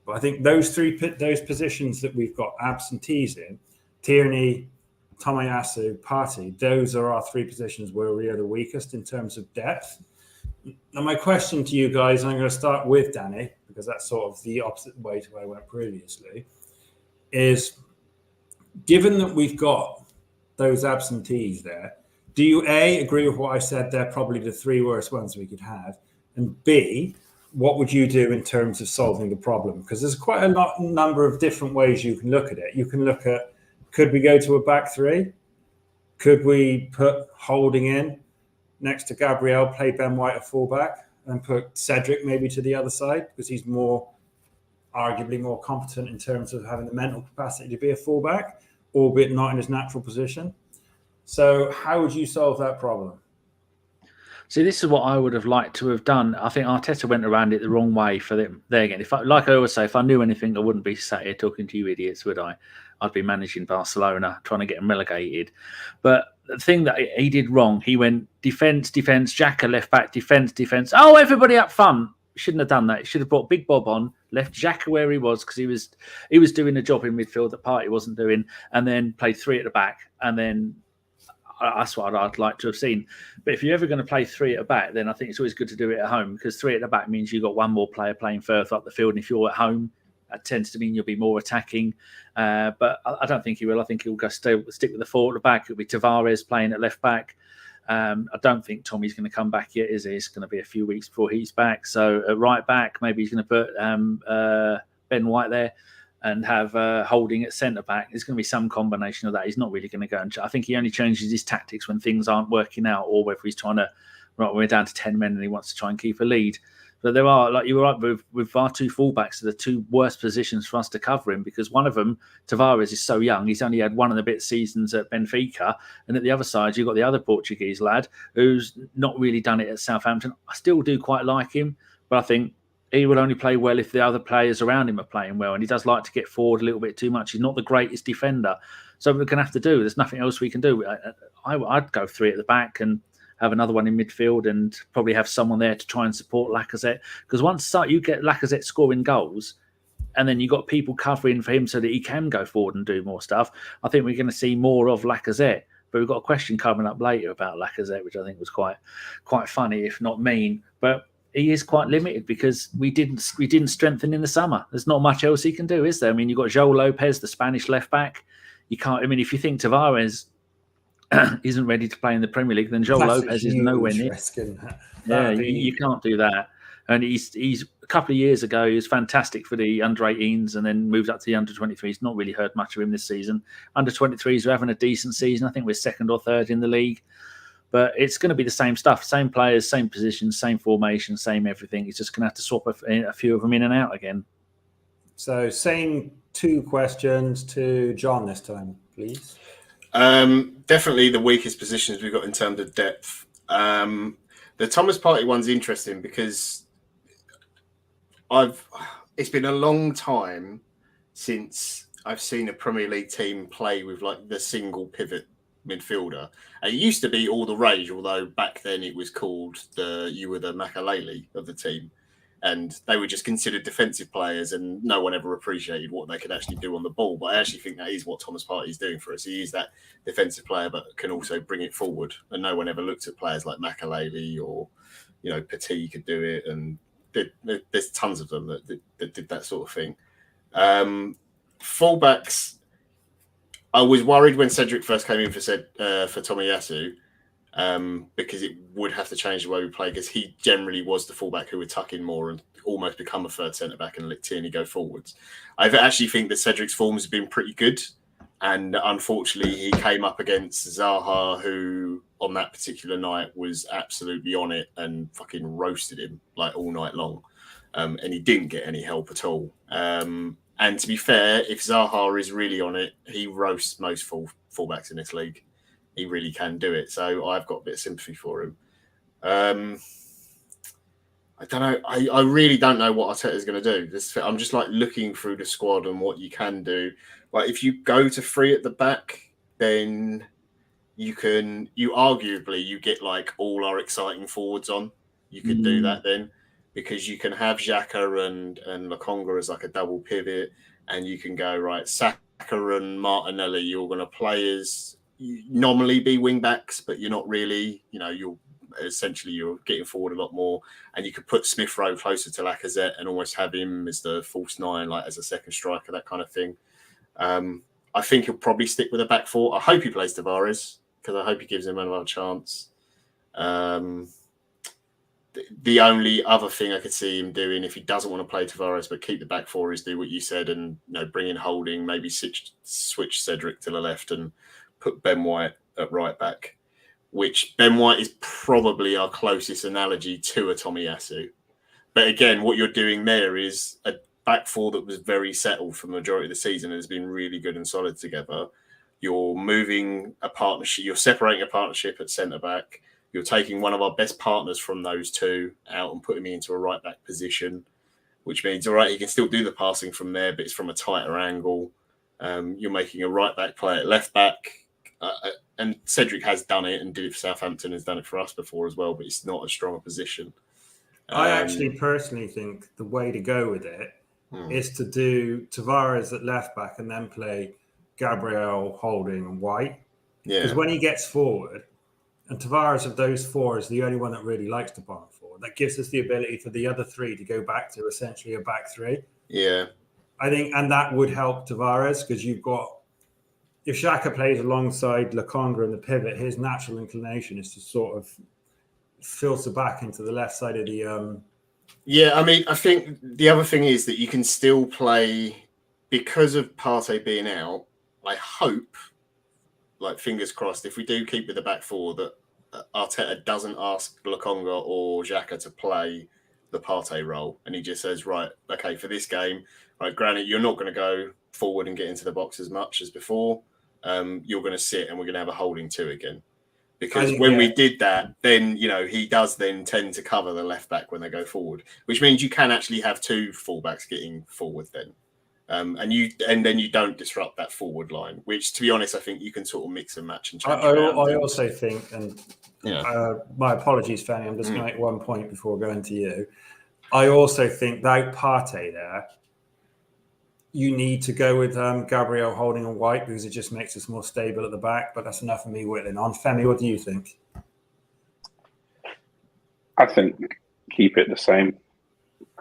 But I think those positions that we've got absentees in, Tierney, Tomiyasu, Partey, those are our 3 positions where we are the weakest in terms of depth. Now, my question to you guys, and I'm going to start with Danny, because that's sort of the opposite way to where I went previously, is given that we've got those absentees there, do you A, agree with what I said they're probably the 3 worst ones we could have? And B, what would you do in terms of solving the problem? Because there's quite a number of different ways you can look at it. You can look at, could we go to a back 3? Could we put Holding in next to Gabriel, play Ben White at fullback, and put Cedric maybe to the other side because he's arguably more competent in terms of having the mental capacity to be a fullback, albeit not in his natural position. So how would you solve that problem? See, this is what I would have liked to have done. I think Arteta went around it the wrong way for them. There again, like I always say, if I knew anything, I wouldn't be sat here talking to you idiots, would I? I'd be managing Barcelona, trying to get them relegated. But the thing that he did wrong, he went defence, Xhaka left back, defence. Oh, everybody up front. Shouldn't have done that. He should have brought Big Bob on, left Xhaka where he was because he was doing a job in midfield that Partey wasn't doing, and then played 3 at the back, and then that's what I'd like to have seen. But if you're ever going to play 3 at the back, then I think it's always good to do it at home because 3 at the back means you've got one more player playing further up the field. And if you're at home, that tends to mean you'll be more attacking. But I don't think he will. I think he'll go stick with the 4 at the back. It'll be Tavares playing at left back. I don't think Tommy's going to come back yet, is he? It's going to be a few weeks before he's back. So at right back, maybe he's going to put Ben White there and have Holding at centre back. There's going to be some combination of that. He's not really going to go and I think he only changes his tactics when things aren't working out, or whether he's trying to, right, we're down to 10 men and he wants to try and keep a lead. But there are, like you were right, with our 2 fullbacks, are the 2 worst positions for us to cover him because one of them, Tavares, is so young. He's only had 1 and a bit seasons at Benfica. And at the other side, you've got the other Portuguese lad who's not really done it at Southampton. I still do quite like him, but I think he will only play well if the other players around him are playing well. And he does like to get forward a little bit too much. He's not the greatest defender. So we're going to have to do. There's nothing else we can do. I'd go 3 at the back and have another one in midfield and probably have someone there to try and support Lacazette. Because once you get Lacazette scoring goals and then you've got people covering for him so that he can go forward and do more stuff, I think we're going to see more of Lacazette. But we've got a question coming up later about Lacazette, which I think was quite funny, if not mean. But he is quite limited because we didn't strengthen in the summer. There's not much else he can do, is there? I mean, you've got João Lopez, the Spanish left back. You can't. I mean, if you think Tavares isn't ready to play in the Premier League, then João Lopez is nowhere near. Yeah, you can't do that. And he's a couple of years ago, he was fantastic for the under-18s and then moved up to the under-23s. Not really heard much of him this season. Under-23s are having a decent season. I think we're 2nd or 3rd in the league. But it's going to be the same stuff, same players, same positions, same formation, same everything. He's just going to have to swap a few of them in and out again. So same 2 questions to John this time, please. Definitely the weakest positions we've got in terms of depth. The Thomas Partey one's interesting because it's been a long time since I've seen a Premier League team play with like the single pivot midfielder. It used to be all the rage, although back then it was called you were the Makalele of the team, and they were just considered defensive players, and no one ever appreciated what they could actually do on the ball. But I actually think that is what Thomas Partey is doing for us. He is that defensive player, but can also bring it forward. And no one ever looked at players like Makalele or Petit could do it, and there's tons of them that did that sort of thing. Fullbacks. I was worried when Cedric first came in for Tomiyasu, because it would have to change the way we play, because he generally was the fullback who would tuck in more and almost become a 3rd centre-back and let Tierney go forwards. I actually think that Cedric's form has been pretty good, and unfortunately he came up against Zaha, who on that particular night was absolutely on it and fucking roasted him like all night long. And he didn't get any help at all. And to be fair, if Zaha is really on it, he roasts most fullbacks in this league. He really can do it. So I've got a bit of sympathy for him. I don't know. I really don't know what Arteta's going to do. I'm just like looking through the squad and what you can do. Like if you go to 3 at the back, then you arguably get like all our exciting forwards on. You could do that then, because you can have Xhaka and Lokonga as like a double pivot, and you can go right. Saka and Martinelli, you're going to play as normally be wing backs, but you're not really. You're getting forward a lot more, and you could put Smith Rowe closer to Lacazette and almost have him as the false 9, like as a second striker, that kind of thing. I think he'll probably stick with a back 4. I hope he plays Tavares, because I hope he gives him another chance. The only other thing I could see him doing, if he doesn't want to play Tavares but keep the back 4, is do what you said and bring in Holding, maybe switch Cedric to the left and put Ben White at right back. Which Ben White is probably our closest analogy to a Tomiyasu. But again, what you're doing there is a back 4 that was very settled for the majority of the season and has been really good and solid together. You're moving a partnership, you're separating a partnership at centre-back. You're taking one of our best partners from those 2 out and putting me into a right-back position, which means, all right, he can still do the passing from there, but it's from a tighter angle. You're making a right-back play at left-back. And Cedric has done it and did it for Southampton, has done it for us before as well, but it's not a strong position. I actually personally think the way to go with it is to do Tavares at left back and then play Gabriel, Holding and White. Because when he gets forward, and Tavares of those 4 is the only one that really likes to bomb forward, that gives us the ability for the other 3 to go back to essentially a back 3. Yeah. I think, and that would help Tavares, because you've got, if Xhaka plays alongside Lokonga in the pivot, his natural inclination is to sort of filter back into the left side of the... Yeah, I mean, I think the other thing is that you can still play, because of Partey being out, I hope, like fingers crossed, if we do keep with the back 4, that Arteta doesn't ask Lokonga or Xhaka to play the Partey role. And he just says, right, okay, for this game, right, Granit, you're not going to go forward and get into the box as much as before. You're going to sit and we're going to have a Holding 2 again. Because when we did that, then, he does then tend to cover the left back when they go forward, which means you can actually have 2 fullbacks getting forward then. And then you don't disrupt that forward line, which, to be honest, I think you can sort of mix and match and change. I also think, and my apologies, Femi, I'm just going to make one point before going to you. I also think that Partey there, you need to go with Gabriel, Holding and White, because it just makes us more stable at the back. But that's enough of me whittling on. Femi, what do you think? I think keep it the same.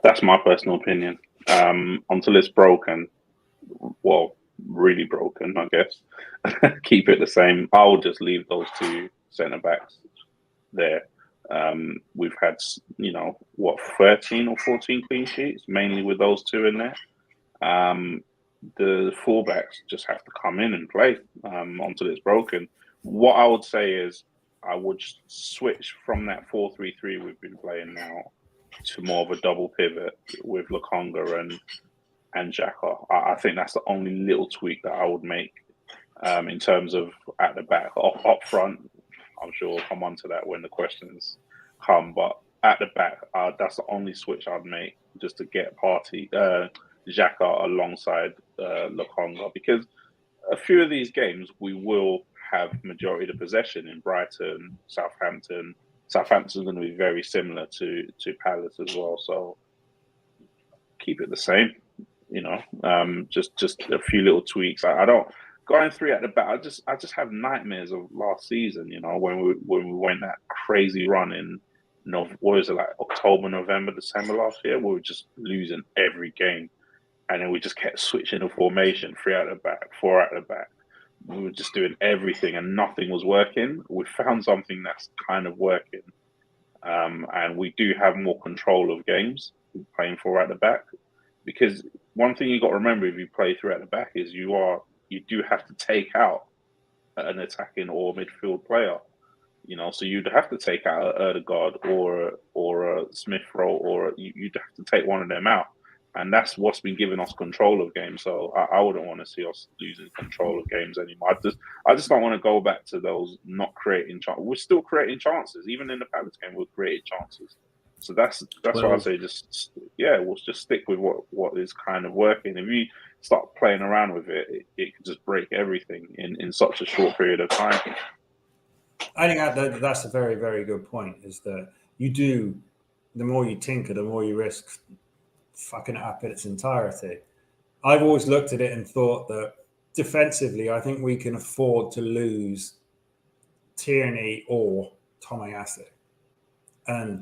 That's my personal opinion. Until it's broken, well, really broken, I guess. Keep it the same. I'll just leave those 2 centre backs there. We've had, 13 or 14 clean sheets, mainly with those 2 in there. The fullbacks just have to come in and play until it's broken. What I would say is I would switch from that 4-3-3 we've been playing now to more of a double pivot with Lokonga and Xhaka. I think that's the only little tweak that I would make in terms of at the back. Up front, I'm sure we'll come on to that when the questions come, but at the back, that's the only switch I'd make, just to get Xhaka alongside Lokonga, because a few of these games we will have majority of the possession in Brighton, Southampton. Southampton's going to be very similar to Palace as well, so keep it the same. Just a few little tweaks. I don't going 3 at the back. I just have nightmares of last season. When we went that crazy run in October, November, December last year, we were just losing every game. And then we just kept switching the formation, 3 at the back, 4 at the back. We were just doing everything and nothing was working. We found something that's kind of working. And we do have more control of games playing 4 at the back. Because one thing you got to remember if you play 3 at the back is you do have to take out an attacking or midfield player. So you'd have to take out Erdegaard or a Smith Rowe, or you'd have to take one of them out. And that's what's been giving us control of games. So I wouldn't want to see us losing control of games anymore. I just don't want to go back to those not creating chances. We're still creating chances. Even in the Palace game, we're creating chances. So that's why I say we'll just stick with what is kind of working. If you start playing around with it can just break everything in such a short period of time. I think that's a very, very good point, is that the more you tinker, the more you risk fucking it up in its entirety. I've always looked at it and thought that defensively, I think we can afford to lose Tierney or Tomiyasu.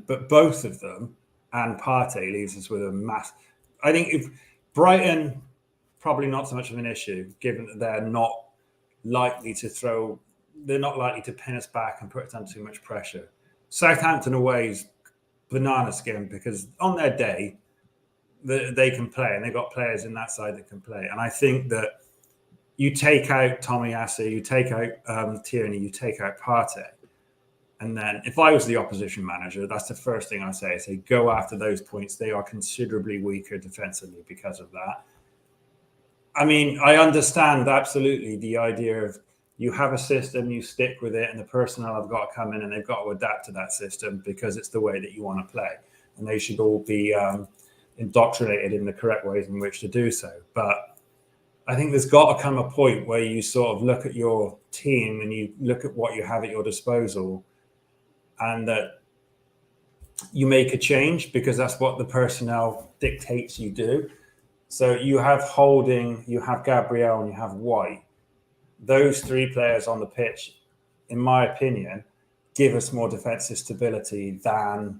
But both of them and Partey leaves us with a mass. I think if Brighton, probably not so much of an issue, given that they're not likely to pin us back and put us under too much pressure. Southampton away is banana skin, because on their day, they can play, and they've got players in that side that can play. And I think that you take out Tomiyasu, you take out Tierney, you take out Partey. And then if I was the opposition manager, that's the first thing I say, go after those points. They are considerably weaker defensively because of that. I mean, I understand absolutely the idea of you have a system, you stick with it, and the personnel have got to come in and they've got to adapt to that system because it's the way that you want to play. And they should all be indoctrinated in the correct ways in which to do so. But I think there's got to come a point where you sort of look at your team and you look at what you have at your disposal, and that you make a change, because that's what the personnel dictates you do. So you have Holding, you have Gabriel, and you have White. Those three players on the pitch, in my opinion, give us more defensive stability than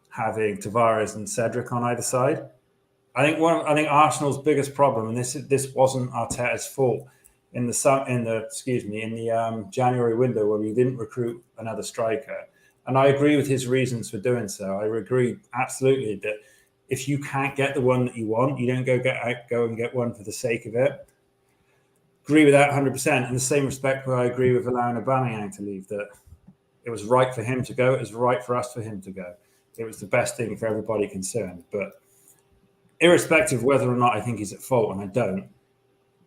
having Tavares and Cedric on either side. I think Arsenal's biggest problem, and this wasn't Arteta's fault, in the January window where we didn't recruit another striker. And I agree with his reasons for doing so. I agree absolutely that if you can't get the one that you want, you don't go and get one for the sake of it. Agree with that 100%. In the same respect where I agree with allowing Aubameyang to leave, that it was right for him to go. It was right for us for him to go. It was the best thing for everybody concerned. But irrespective of whether or not I think he's at fault, and I don't,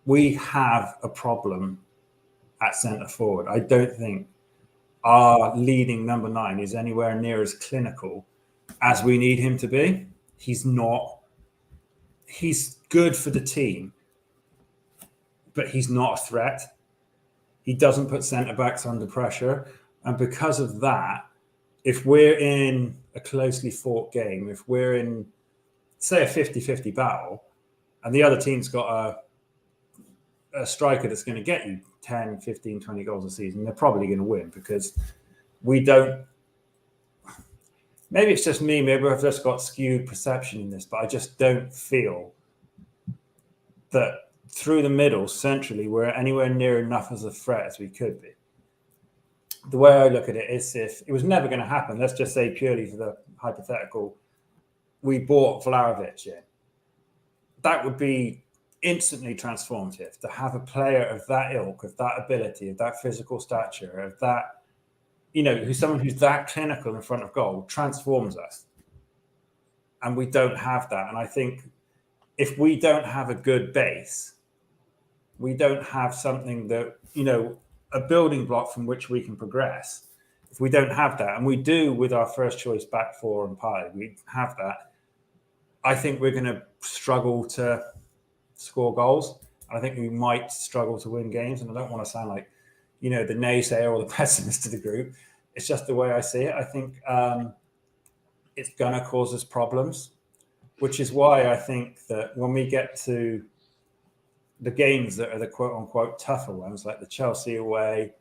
we have a problem at centre forward. I don't think our leading number 9 is anywhere near as clinical as we need him to be. He's not. He's good for the team, but he's not a threat. He doesn't put centre backs under pressure. And because of that, if we're in a closely fought game, if we're in, say, a 50-50 battle, and the other team's got a striker that's going to get you 10, 15, 20 goals a season, they're probably going to win, because we don't. Maybe it's just me. Maybe I've just got skewed perception in this, but I just don't feel that through the middle, centrally, we're anywhere near enough as a threat as we could be. The way I look at it is, if it was never going to happen, let's just say purely for the hypothetical, we bought Vlahovic in, that would be instantly transformative. To have a player of that ilk, of that ability, of that physical stature, of that, who's someone who's that clinical in front of goal, transforms us. And we don't have that. And I think if we don't have a good base, we don't have something that, a building block from which we can progress. If we don't have that, and we do with our first choice back four and Partey, we have that, I think we're going to struggle to score goals. And I think we might struggle to win games. And I don't want to sound like, the naysayer or the pessimist of the group. It's just the way I see it. I think it's going to cause us problems, which is why I think that when we get to the games that are the quote-unquote tougher ones, like the Chelsea away,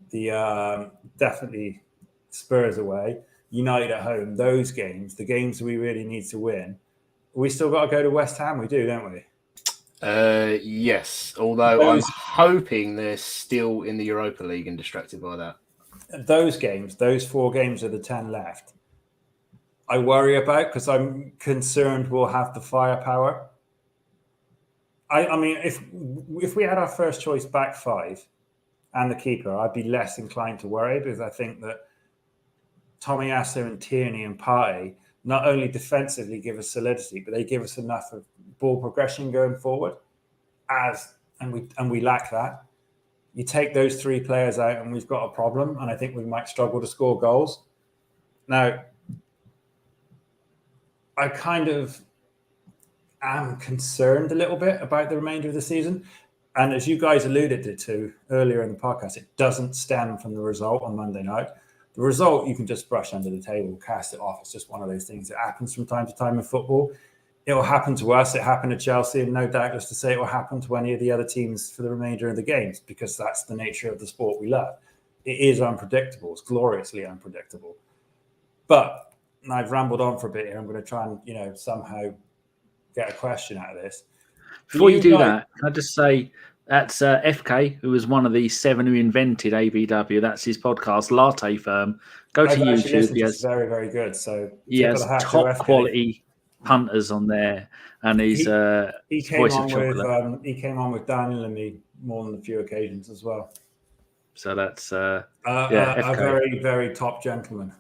the definitely Spurs away, United at home, those games, the games we really need to win, we still got to go to West Ham. We do, don't we? Yes, although I'm hoping they're still in the Europa League and distracted by that. Those games, those 4 games of the 10 left, I worry about, because I'm concerned we'll have the firepower. I mean, if we had our first choice back 5 and the keeper, I'd be less inclined to worry, because I think that Tomiyasu and Tierney and Partey not only defensively give us solidity, but they give us enough of ball progression going forward. And we lack that. You take those three players out, and we've got a problem. And I think we might struggle to score goals. Now, I kind of am concerned a little bit about the remainder of the season. And as you guys alluded to earlier in the podcast, it doesn't stem from the result on Monday night. The result, you can just brush under the table, cast it off. It's just one of those things that happens from time to time in football. It will happen to us. It happened to Chelsea, and no doubtless to say it will happen to any of the other teams for the remainder of the games, because that's the nature of the sport we love. It is unpredictable. It's gloriously unpredictable. But I've rambled on for a bit here. I'm going to try and, somehow get a question out of this. Before you do that, can I just say that's FK, who was one of the 7 who invented ABW. That's his podcast, Latte Firm. Go to YouTube. It's very, very good. So he has top quality punters on there, and he's he came on with Daniel and me more than a few occasions as well. So that's a very, very top gentleman.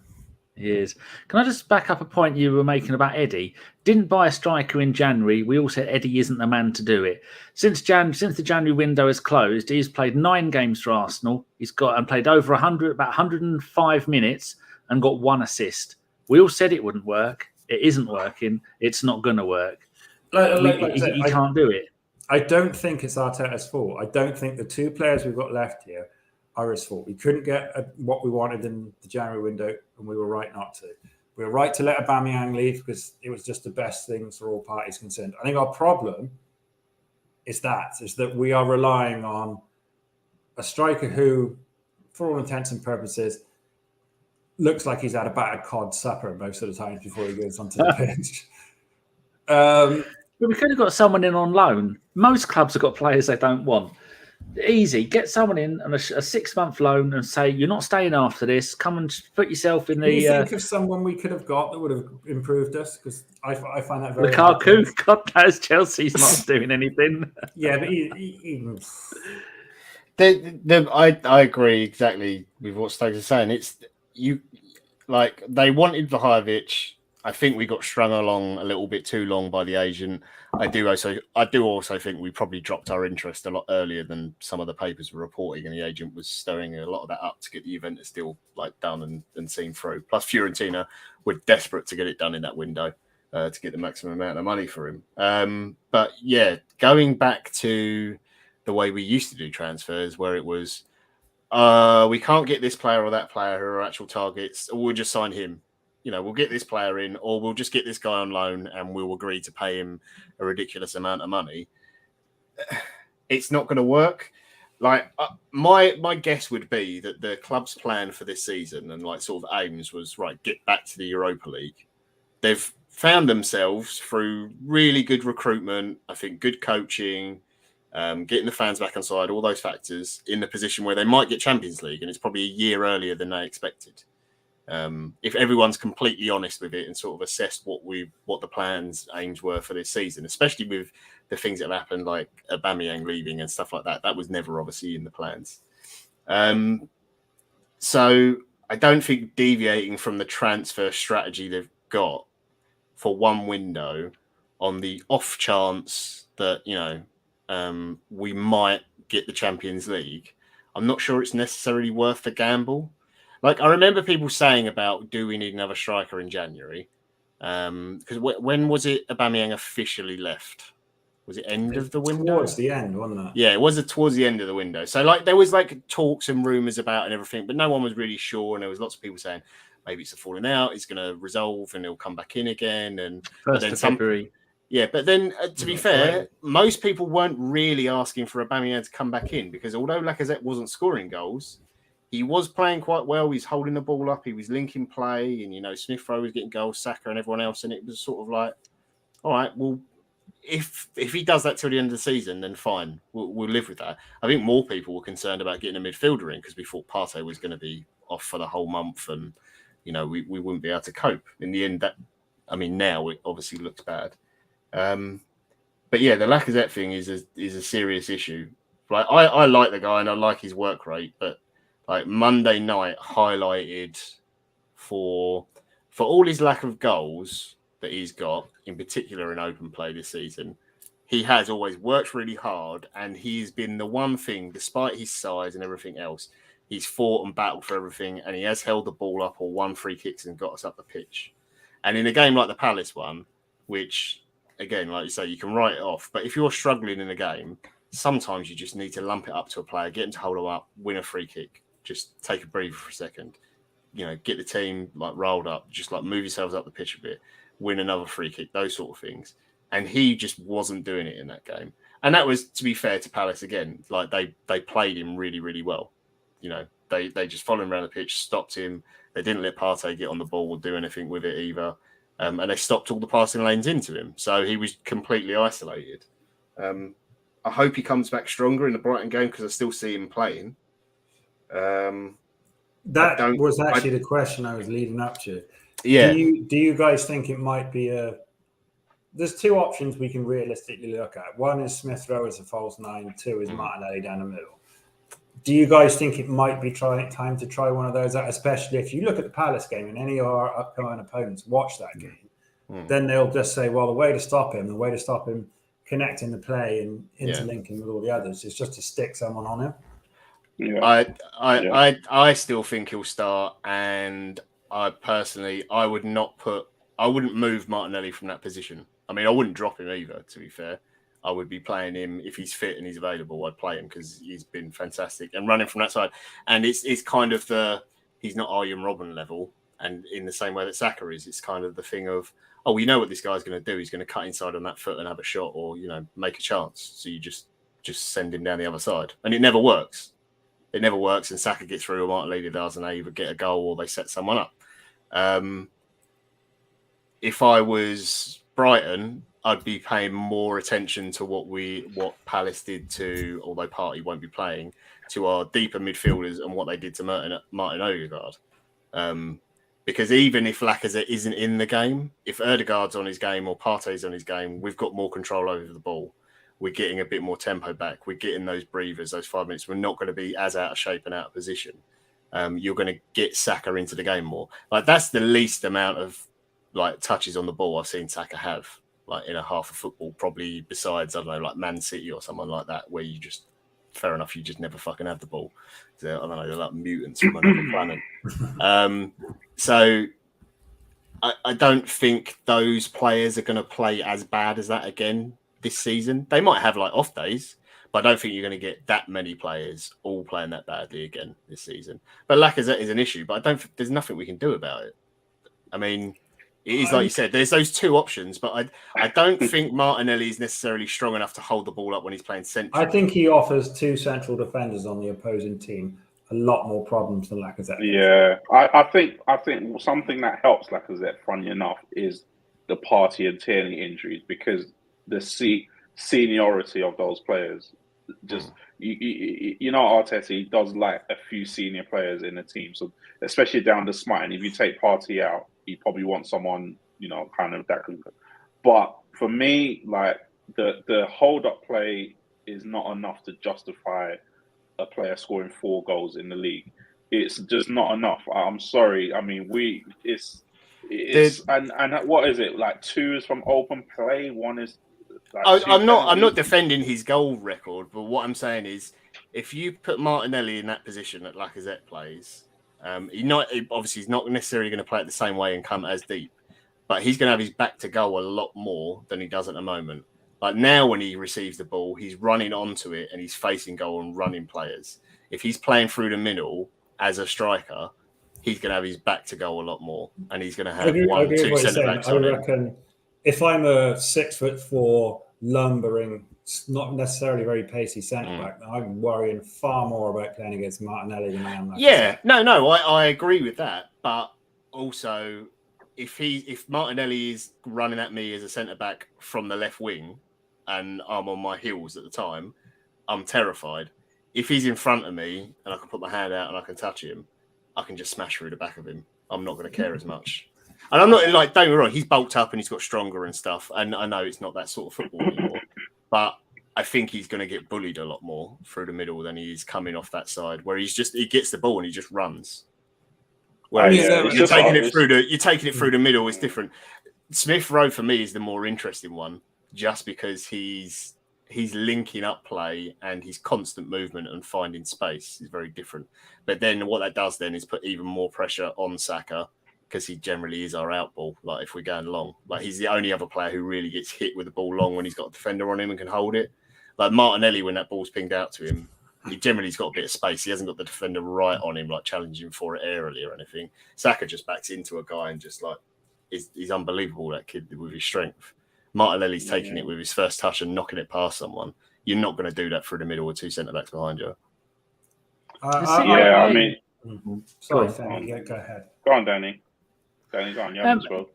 He is. Can I just back up a point you were making about Eddie? Didn't buy a striker in January. We all said Eddie isn't the man to do it. Since the January window has closed, he's played 9 games for Arsenal. He's got and played over 105 minutes and got 1 assist. We all said it wouldn't work. It isn't working. It's not going to work. He can't do it. I don't think it's Arteta's fault. I don't think the 2 players we've got left here are his fault. We couldn't get what we wanted in the January window, and we were right not to. We were right to let Aubameyang leave, because it was just the best thing for all parties concerned. I think our problem is that we are relying on a striker who, for all intents and purposes, looks like he's had a battered cod supper most of the times before he goes onto the pitch. But we could have got someone in on loan. Most clubs have got players they don't want. Easy. Get someone in on a 6-month loan and say, you're not staying after this. Come and put yourself in the... Can you think of someone we could have got that would have improved us? Because I find that very... Lukaku, God knows Chelsea's not doing anything. Yeah, but I agree exactly with what Stokes is saying. They wanted Vlahovic. I think we got strung along a little bit too long by the agent. I do also think we probably dropped our interest a lot earlier than some of the papers were reporting, and the agent was stirring a lot of that up to get the Juventus deal done and seen through. Plus, Fiorentina were desperate to get it done in that window to get the maximum amount of money for him. But yeah, going back to the way we used to do transfers, where it was, we can't get this player or that player who are actual targets, or we'll just sign him. We'll get this player in, or we'll just get this guy on loan and we'll agree to pay him a ridiculous amount of money. It's not going to work. My guess would be that the club's plan for this season and sort of aims was, get back to the Europa League. They've found themselves through really good recruitment, I think good coaching, getting the fans back on side, all those factors, in the position where they might get Champions League, and it's probably a year earlier than they expected. If everyone's completely honest with it and sort of assessed what the plans, aims were for this season, especially with the things that have happened, like Aubameyang leaving and stuff like that was never obviously in the plans. So I don't think deviating from the transfer strategy they've got for one window on the off chance that, we might get the Champions League, I'm not sure it's necessarily worth the gamble. I remember people saying about, do we need another striker in January? Because when was it Aubameyang officially left? Was it end of the window? Towards the end, wasn't it? Yeah, it was towards the end of the window. So there was talks and rumours about and everything, but no one was really sure. And there was lots of people saying maybe it's a falling out, it's going to resolve and he'll come back in again. And then February. Yeah, but then to be fair, most people weren't really asking for Aubameyang to come back in, because although Lacazette wasn't scoring goals, he was playing quite well. He's holding the ball up. He was linking play, and Smith Rowe was getting goals, Saka and everyone else. And it was sort of all right, well, if he does that till the end of the season, then fine, we'll live with that. I think more people were concerned about getting a midfielder in, because we thought Partey was going to be off for the whole month, and we wouldn't be able to cope. In the end, now it obviously looks bad. But yeah, the Lacazette thing is a serious issue. Like I like the guy and I like his work rate, but like Monday night highlighted for all his lack of goals that he's got, in particular in open play this season, he has always worked really hard, and he's been the one thing, despite his size and everything else, he's fought and battled for everything, and he has held the ball up or won free kicks and got us up the pitch. And in a game like the Palace one, which, again, like you say, you can write it off, but if you're struggling in a game, sometimes you just need to lump it up to a player, get him to hold him up, win a free kick, just take a breather for a second, get the team like rolled up, just like move yourselves up the pitch a bit, win another free kick, those sort of things. And he just wasn't doing it in that game. And that was, to be fair to Palace again, like they played him really, really well. They just followed him around the pitch, stopped him. They didn't let Partey get on the ball or do anything with it either. And they stopped all the passing lanes into him. So he was completely isolated. I hope he comes back stronger in the Brighton game because I still see him playing. That was actually the question I was leading up to. Yeah. Do you guys think it might be there's two options we can realistically look at. One is Smith Rowe as a false nine. Two is Martinelli down the middle. Do you guys think it might be time to try one of those out, especially if you look at the Palace game and any of our upcoming opponents watch that game? Then they'll just say, well, the way to stop him connecting the play and interlinking with all the others is just to stick someone on him. Yeah. I still think he'll start, and I wouldn't move Martinelli from that position. I mean, I wouldn't drop him either, to be fair. I would be playing him if he's fit and he's available. I'd play him because he's been fantastic and running from that side. And it's kind of he's not Arjen Robben level, and in the same way that Saka is, it's kind of the thing of, we know what this guy's going to do. He's going to cut inside on that foot and have a shot, or make a chance. So you just send him down the other side, and it never works. It never works, and Saka gets through, or Martinelli does, and they either get a goal or they set someone up. If I was Brighton, I'd be paying more attention to what Palace did to, although Partey won't be playing, to our deeper midfielders and what they did to Martin Odegaard. Because even if Lacazette isn't in the game, if Odegaard's on his game or Partey's on his game, we've got more control over the ball. We're getting a bit more tempo back. We're getting those breathers, those 5 minutes. We're not going to be as out of shape and out of position. You're going to get Saka into the game more. Like, that's the least amount of touches on the ball I've seen Saka have, in a half of football, probably besides, I don't know, like Man City or someone like that, where you just, fair enough, you just never fucking have the ball. So, I don't know, they're like mutants from another planet. So I don't think those players are going to play as bad as that again this season. They might have off days, but I don't think you're going to get that many players all playing that badly again this season. But Lacazette is an issue, but there's nothing we can do about it. I mean, it is like you said, there's those two options, but I don't think Martinelli is necessarily strong enough to hold the ball up when he's playing central. I think he offers two central defenders on the opposing team a lot more problems than Lacazette. Yeah, I think something that helps Lacazette, funny enough, is the Partey and Tierney injuries, because the seniority of those players. Just Arteta, he does like a few senior players in the team, so especially down the spine. If you take Partey out, you probably want someone kind of that. But for me, the hold up play is not enough to justify a player scoring 4 goals in the league. It's just not enough. I'm sorry. I mean, and what is it? 2 is from open play. 1 is. I'm not defending his goal record, but what I'm saying is, if you put Martinelli in that position that Lacazette plays, he's not necessarily going to play it the same way and come as deep, but he's going to have his back to goal a lot more than he does at the moment. Like now, when he receives the ball, he's running onto it and he's facing goal and running players. If he's playing through the middle as a striker, he's going to have his back to goal a lot more, and he's going to have 1-2 centre backs on him. I reckon if I'm a 6'4" lumbering, not necessarily very pacey centre back, I'm worrying far more about playing against Martinelli than I am. I agree with that, but also if Martinelli is running at me as a centre back from the left wing, and I'm on my heels at the time, I'm terrified. If he's in front of me and I can put my hand out and I can touch him, I can just smash through the back of him. I'm not going to care as much. And I'm not don't get me wrong, he's bulked up and he's got stronger and stuff. And I know it's not that sort of football anymore. But I think he's going to get bullied a lot more through the middle than he is coming off that side, where he gets the ball and he just runs. Whereas you're taking it through the middle is different. Smith Rowe for me is the more interesting one, just because he's linking up play and his constant movement and finding space is very different. But then what that does then is put even more pressure on Saka, because he generally is our outball. Like if we're going long, like he's the only other player who really gets hit with the ball long when he's got a defender on him and can hold it. Like Martinelli, when that ball's pinged out to him, he generally's got a bit of space. He hasn't got the defender right on him, like challenging for it aerially or anything. Saka just backs into a guy and just like he's unbelievable, that kid, with his strength. Martinelli's taking it with his first touch and knocking it past someone. You're not going to do that through the middle with two centre-backs behind you. I mean... Sorry, Femi. Yeah, go ahead. Go on, Danny. Danny, go on. You have as well.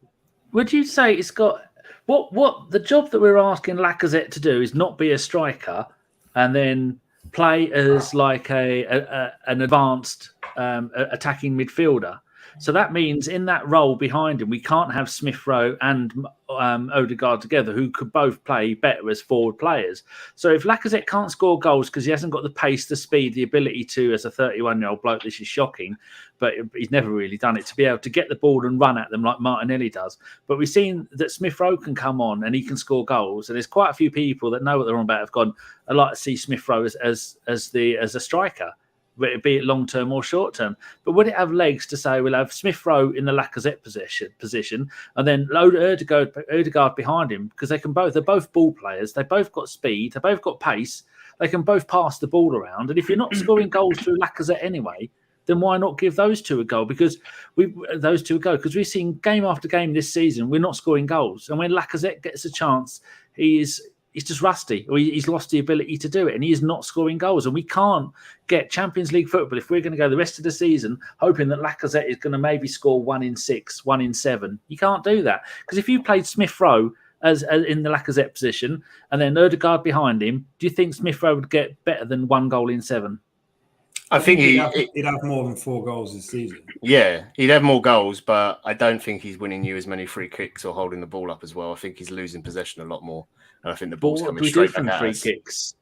Would you say it's got... What the job that we're asking Lacazette to do is not be a striker and then play as like an advanced attacking midfielder. So that means in that role behind him, we can't have Smith Rowe and Odegaard together, who could both play better as forward players. So if Lacazette can't score goals because he hasn't got the pace, the speed, the ability to, as a 31-year-old bloke, this is shocking, but he's never really done it, to be able to get the ball and run at them like Martinelli does. But we've seen that Smith Rowe can come on and he can score goals. And there's quite a few people that know what they're on about have gone, I'd like to see Smith Rowe as a striker, be it long term or short term. But would it have legs to say we'll have Smith Rowe in the Lacazette position and then load Odegaard behind him, because they're both ball players, they both got speed, they both got pace, they can both pass the ball around. And if you're not scoring goals through Lacazette anyway, then why not give those two a go? Because we've seen game after game this season we're not scoring goals, and when Lacazette gets a chance, he's just rusty, or he's lost the ability to do it, and he is not scoring goals. And we can't get Champions League football if we're going to go the rest of the season hoping that Lacazette is going to maybe score 1 in 6, 1 in 7. You can't do that, because if you played Smith Rowe as in the Lacazette position and then Odegaard behind him, do you think Smith Rowe would get better than 1 goal in 7? I think he'd have more than 4 goals this season. Yeah, he'd have more goals, but I don't think he's winning you as many free kicks or holding the ball up as well. I think he's losing possession a lot more. And I think the ball's coming straight back at us. Free kicks?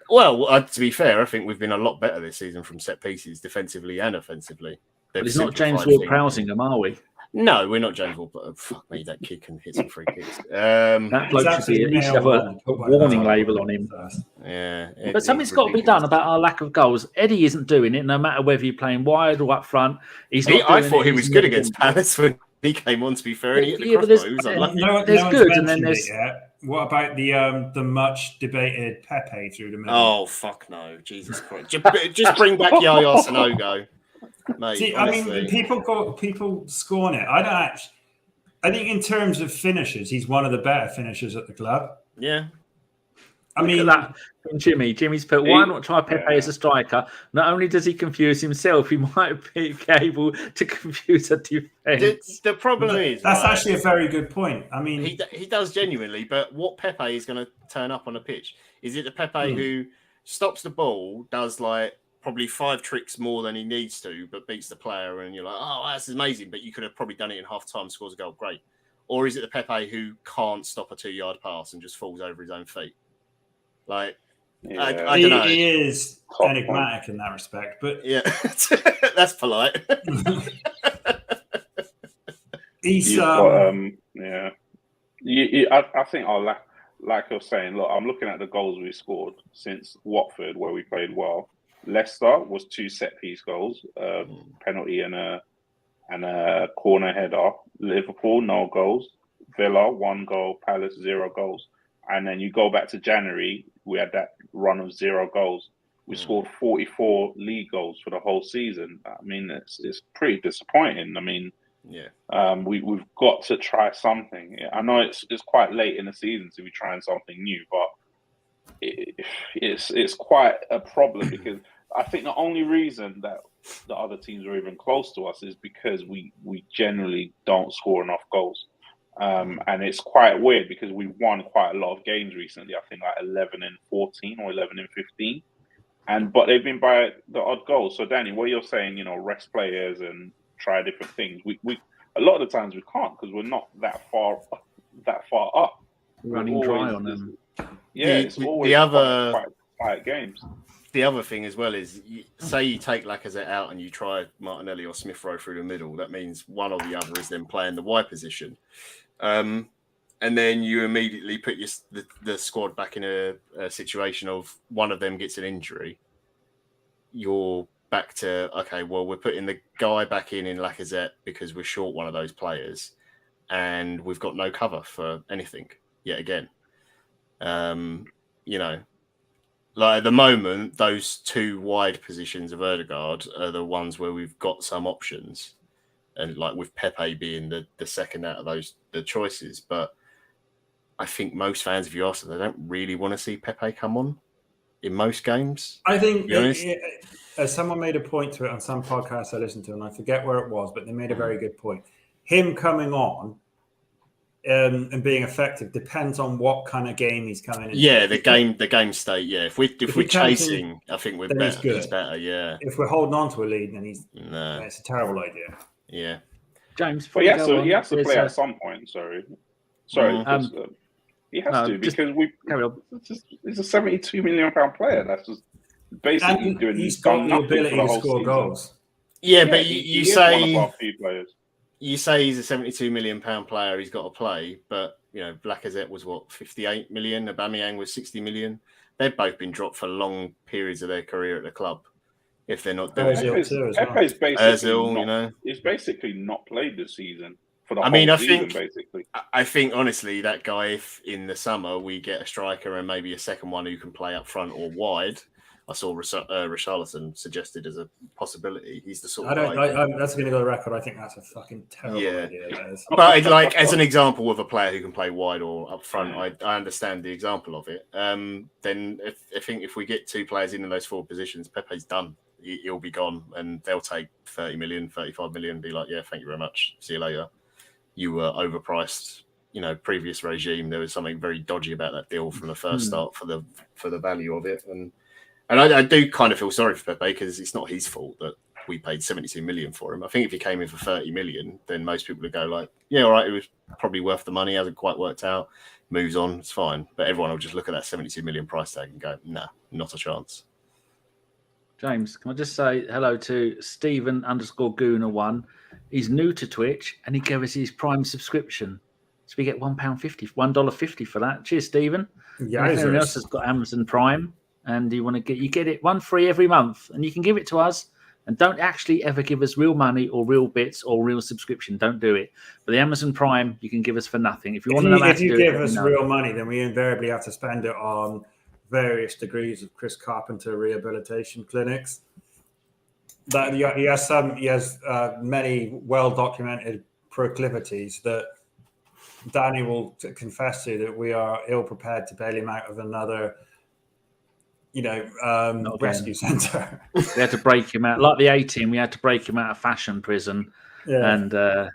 Well, to be fair, I think we've been a lot better this season from set pieces, defensively and offensively. But it's not James Ward-Prowsing, are we? No, we're not James Ward. But fuck me, that kid can hit some free kicks. That bloke should be at least have a warning label on him. Yeah. But something's got to be done about our lack of goals. Eddie isn't doing it, no matter whether you're playing wide or up front. I thought he was good against Palace when he came on, to be fair. And he hit the crossbar. There's good, and then there's... What about the much debated Pepe through the middle? Oh, fuck no. Jesus Christ. Just bring back Yaya Sanogo. Mate, see, honestly. I mean, people scorn it. I think in terms of finishers, he's one of the better finishers at the club. Yeah. I mean, that Jimmy's put, why not try Pepe as a striker? Not only does he confuse himself, he might be able to confuse a defence. The problem is... That's actually a very good point. I mean... He does genuinely, but what Pepe is going to turn up on a pitch? Is it the Pepe who stops the ball, does like probably 5 tricks more than he needs to, but beats the player, and you're like, oh, that's amazing, but you could have probably done it in half time, scores a goal, great. Or is it the Pepe who can't stop a 2-yard pass and just falls over his own feet? Like, yeah. I don't know. He is enigmatic in that respect, but yeah, that's polite. He's I think like I was saying, look, I'm looking at the goals we scored since Watford, where we played well. Leicester was 2 set-piece goals, penalty and a corner header. Liverpool, no goals. Villa, 1 goal. Palace, 0 goals. And then you go back to January, we had that run of 0 goals. We scored 44 league goals for the whole season. I mean, it's pretty disappointing. I mean, we've got to try something. I know it's quite late in the season to be trying something new, but it's quite a problem, because I think the only reason that the other teams are even close to us is because we generally don't score enough goals. And it's quite weird because we've won quite a lot of games recently. I think like 11 and 14 or 11 and 15. But they've been by the odd goals. So Danny, what you're saying, rest players and try different things. We a lot of the times we can't, because we're not that far up. Running dry on them. Yeah, it's always quite quiet games. The other thing as well is, say you take Lacazette out and you try Martinelli or Smith Rowe through the middle. That means one or the other is then playing the wide position. And then you immediately put the squad back in a situation of one of them gets an injury. You're back to, okay, well, we're putting the guy back in Lacazette because we're short one of those players and we've got no cover for anything yet again. Like at the moment, those two wide positions of Odegaard are the ones where we've got some options. And like with Pepe being the second out of the choices. But I think most fans, if you ask them, they don't really want to see Pepe come on in most games. I think someone made a point to it on some podcast I listened to, and I forget where it was, but they made a very good point. Him coming on and being effective depends on what kind of game he's coming in. Yeah, the game state. Yeah, if we're chasing, I think we're better. He's better. Yeah. If we're holding on to a lead, then it's a terrible idea. Yeah. James, but he has to play at some point. Sorry. He has to because he's a £72 million player. That's just basically doing. He's got the ability to score goals. Yeah, but you say one of our few players. You say he's a £72 million player. He's got to play, but Lacazette was 58 million. Aubameyang was 60 million. They've both been dropped for long periods of their career at the club. If they're not doing it, he's basically not played this season for the whole season. Basically, I think honestly that guy, if in the summer we get a striker and maybe a second one who can play up front or wide. I saw Richarlison suggested as a possibility. He's the sort of guy. That's going to go on the record. I think that's a fucking terrible idea. But like as an example of a player who can play wide or up front, I understand the example of it. Then I think if we get two players in those four positions, Pepe's done. He'll be gone, and they'll take 30 million, 35 million, and be like, "Yeah, thank you very much. See you later." You were overpriced. Previous regime, there was something very dodgy about that deal from the first start for the value of it, and I do kind of feel sorry for Pepe because it's not his fault that we paid 72 million for him. I think if he came in for 30 million, then most people would go like, yeah, all right, it was probably worth the money, hasn't quite worked out, moves on, it's fine. But everyone will just look at that 72 million price tag and go, nah, not a chance. James, can I just say hello to Stephen_Gooner1. He's new to Twitch and he gave us his Prime subscription. So we get $1.50 for that. Cheers, Stephen. Yeah, everyone else has got Amazon Prime. And you get it one free every month, and you can give it to us. And don't actually ever give us real money or real bits or real subscription. Don't do it. But the Amazon Prime, you can give us for nothing. If you want to know, if you give us real money, then we invariably have to spend it on various degrees of Chris Carpenter rehabilitation clinics. That he has many well documented proclivities that Danny will confess to, that we are ill prepared to bail him out of another. Rescue centre. We had to break him out, like the A-Team. We had to break him out of fashion prison, and that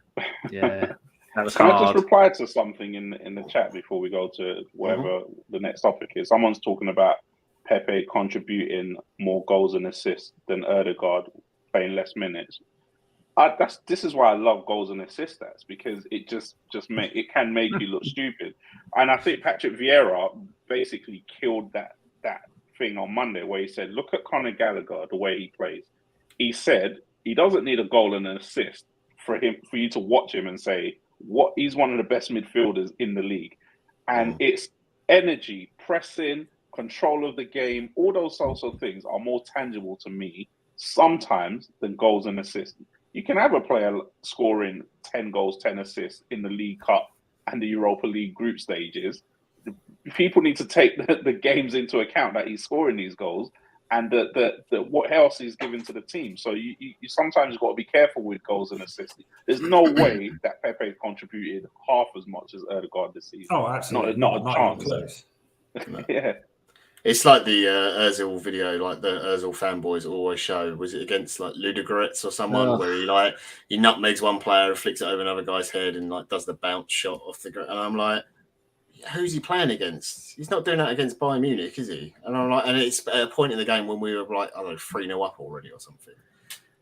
was Can hard. I just reply to something in the chat before we go to whatever the next topic is? Someone's talking about Pepe contributing more goals and assists than Odegaard playing less minutes. This is why I love goals and assist stats, because it it can make you look stupid, and I think Patrick Vieira basically killed that thing on Monday where he said, look at Conor Gallagher, the way he plays. He said he doesn't need a goal and an assist for you to watch him and say he's one of the best midfielders in the league. And it's energy, pressing, control of the game, all those sorts of things are more tangible to me sometimes than goals and assists. You can have a player scoring 10 goals, 10 assists in the League Cup and the Europa League group stages. People need to take the games into account that he's scoring these goals and what else he's giving to the team. So you sometimes got to be careful with goals and assists. There's no way that Pepe contributed half as much as Odegaard this season. Oh, absolutely. Not a chance. Yeah. It's like the Ozil video, like the Ozil fanboys always show. Was it against like Ludogorets or someone where he nutmegs one player and flicks it over another guy's head and like does the bounce shot off the ground? And I'm like, who's he playing against? He's not doing that against Bayern Munich, is he? And I'm like, and it's at a point in the game when we were like, 3-0 up already or something.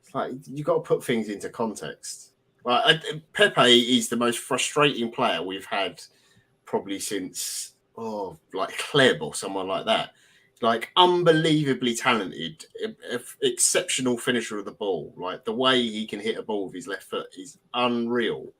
It's like you got to put things into context. Like Pepe is the most frustrating player we've had probably since like Kleb or someone like that. Like unbelievably talented, exceptional finisher of the ball. Like the way he can hit a ball with his left foot is unreal.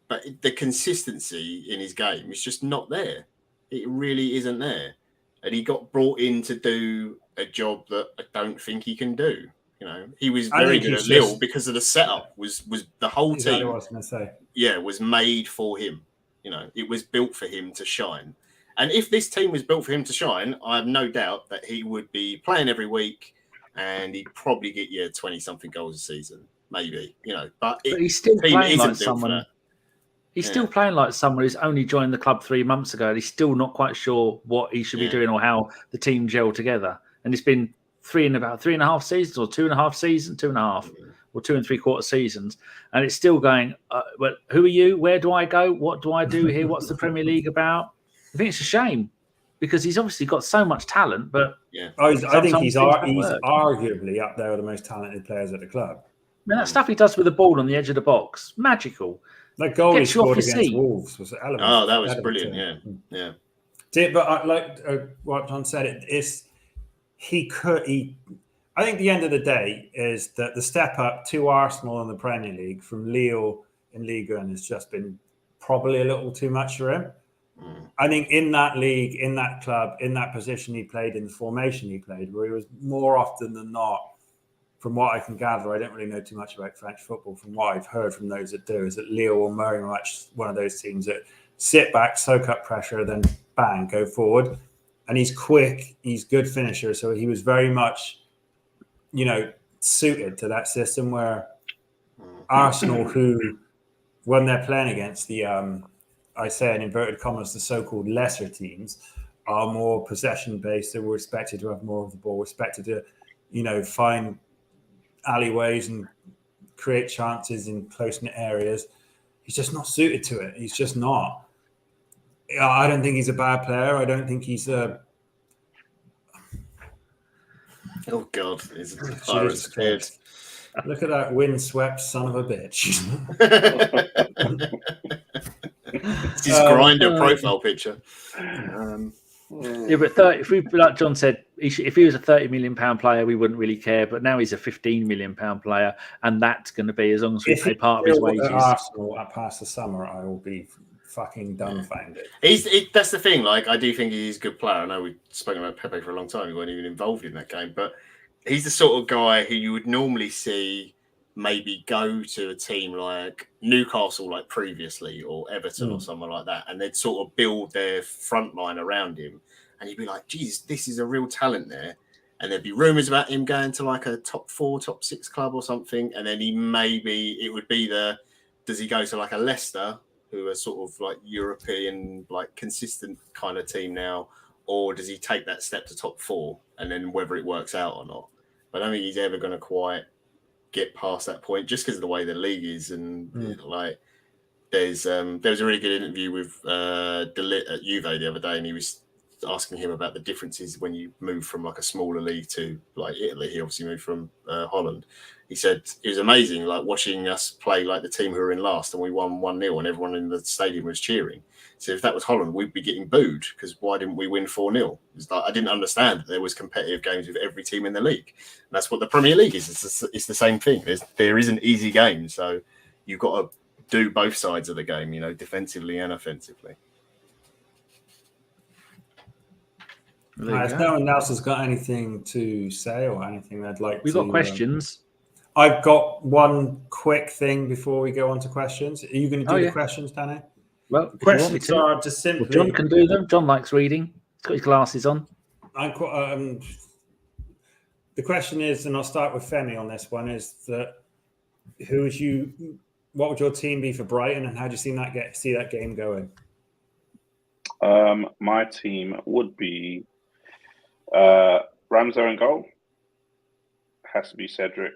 But the consistency in his game is just not there. It really isn't there. And he got brought in to do a job that I don't think he can do. You know, he was very good at Lille because of the setup. Was the whole exactly team? What I was going to say. Yeah, was made for him. You know, it was built for him to shine. And if this team was built for him to shine, I have no doubt that he would be playing every week, and he'd probably get 20-something goals a season, maybe. You know, but he's still playing like someone. He's still playing like someone who's only joined the club 3 months ago, and he's still not quite sure what he should be doing or how the team gel together. And it's been about 3.5 seasons, or 2.5 seasons, 2.5, or 2 3/4 seasons, and it's still going. Well, who are you? Where do I go? What do I do here? What's the Premier League about? I think it's a shame because he's obviously got so much talent, but I think he's arguably up there with the most talented players at the club. I mean, that stuff he does with the ball on the edge of the box, magical. That goal he scored against Wolves was element. Oh, that was brilliant! Yeah. But what John said, I think the end of the day is that the step up to Arsenal in the Premier League from Lille in Ligue 1 has just been probably a little too much for him. I think in that league, in that club, in that position he played, in the formation he played, where he was more often than not, from what I can gather, I don't really know too much about French football. From what I've heard from those that do, is that Lille or very much one of those teams that sit back, soak up pressure, then bang, go forward. And he's quick, he's good finisher. So he was very much, suited to that system where Arsenal, who, when they're playing against the, I say in inverted commas, the so-called lesser teams, are more possession-based. They were expected to have more of the ball, expected to, find alleyways and create chances in close-knit areas. He's just not suited to it. He's just not. I don't think he's a bad player. I don't think he's a... Oh, God. Look at that windswept son of a bitch. It's his grinder profile picture. But like John said, if he was a £30 million player, we wouldn't really care. But now he's a £15 million player, and that's going to be as long as we pay part of his wages. At Arsenal past the summer, I will be fucking dumbfounded. That's the thing. Like, I do think he's a good player. I know we've spoken about Pepe for a long time. He wasn't even involved in that game, but he's the sort of guy who you would normally see maybe go to a team like Newcastle, like previously, or Everton or someone like that, and they'd sort of build their front line around him, and you'd be like, geez, this is a real talent there. And there'd be rumours about him going to like a top 4, top 6 club or something, and then it would be does he go to like a Leicester, who are sort of like European, like consistent kind of team now, or does he take that step to top 4, and then whether it works out or not? But I don't think he's ever going to quite get past that point, just because of the way the league is. And like, there was a really good interview with De Ligt at Juve the other day, and he was asking him about the differences when you move from like a smaller league to like Italy. He obviously moved from Holland. He said it was amazing, like watching us play like the team who were in last, and we won 1-0, and everyone in the stadium was cheering. So if that was Holland, we'd be getting booed because why didn't we win 4-0? It's like, I didn't understand that there was competitive games with every team in the league. And that's what the Premier League is. It's the same thing. There isn't easy games, so you've got to do both sides of the game, defensively and offensively. If no one else has got anything to say or anything they'd like We've got questions. I've got one quick thing before we go on to questions. Are you going to do the questions, Danny? Well, the questions are just simply... Well, John can do them. John likes reading. He's got his glasses on. The question is, and I'll start with Femi on this one, is that what would your team be for Brighton, and how do you see that game going? My team would be Ramsdale in goal. Has to be Cedric.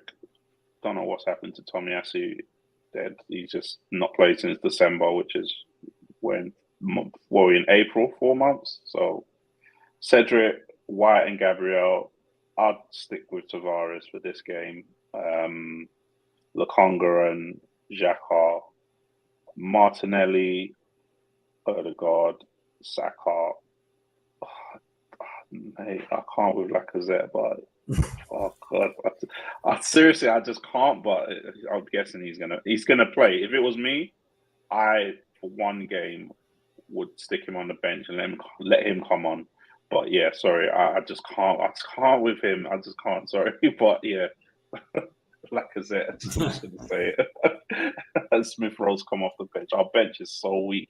Don't know what's happened to Tomiyasu. Dead. He's just not played since December, which is when we're in April, 4 months. So Cedric, White, and Gabriel. I'd stick with Tavares for this game. Lokonga and Xhaka, Martinelli, Odegaard, Saka, I can't with Lacazette, but oh god, I seriously, I just can't. But I'm guessing he's gonna play. If it was me, I for one game would stick him on the bench and let him come on. But yeah, sorry, I just can't. I just can't with him. I just can't. Sorry, but yeah, Lacazette. I'm just gonna say it. And Smith Rowe's come off the bench. Our bench is so weak.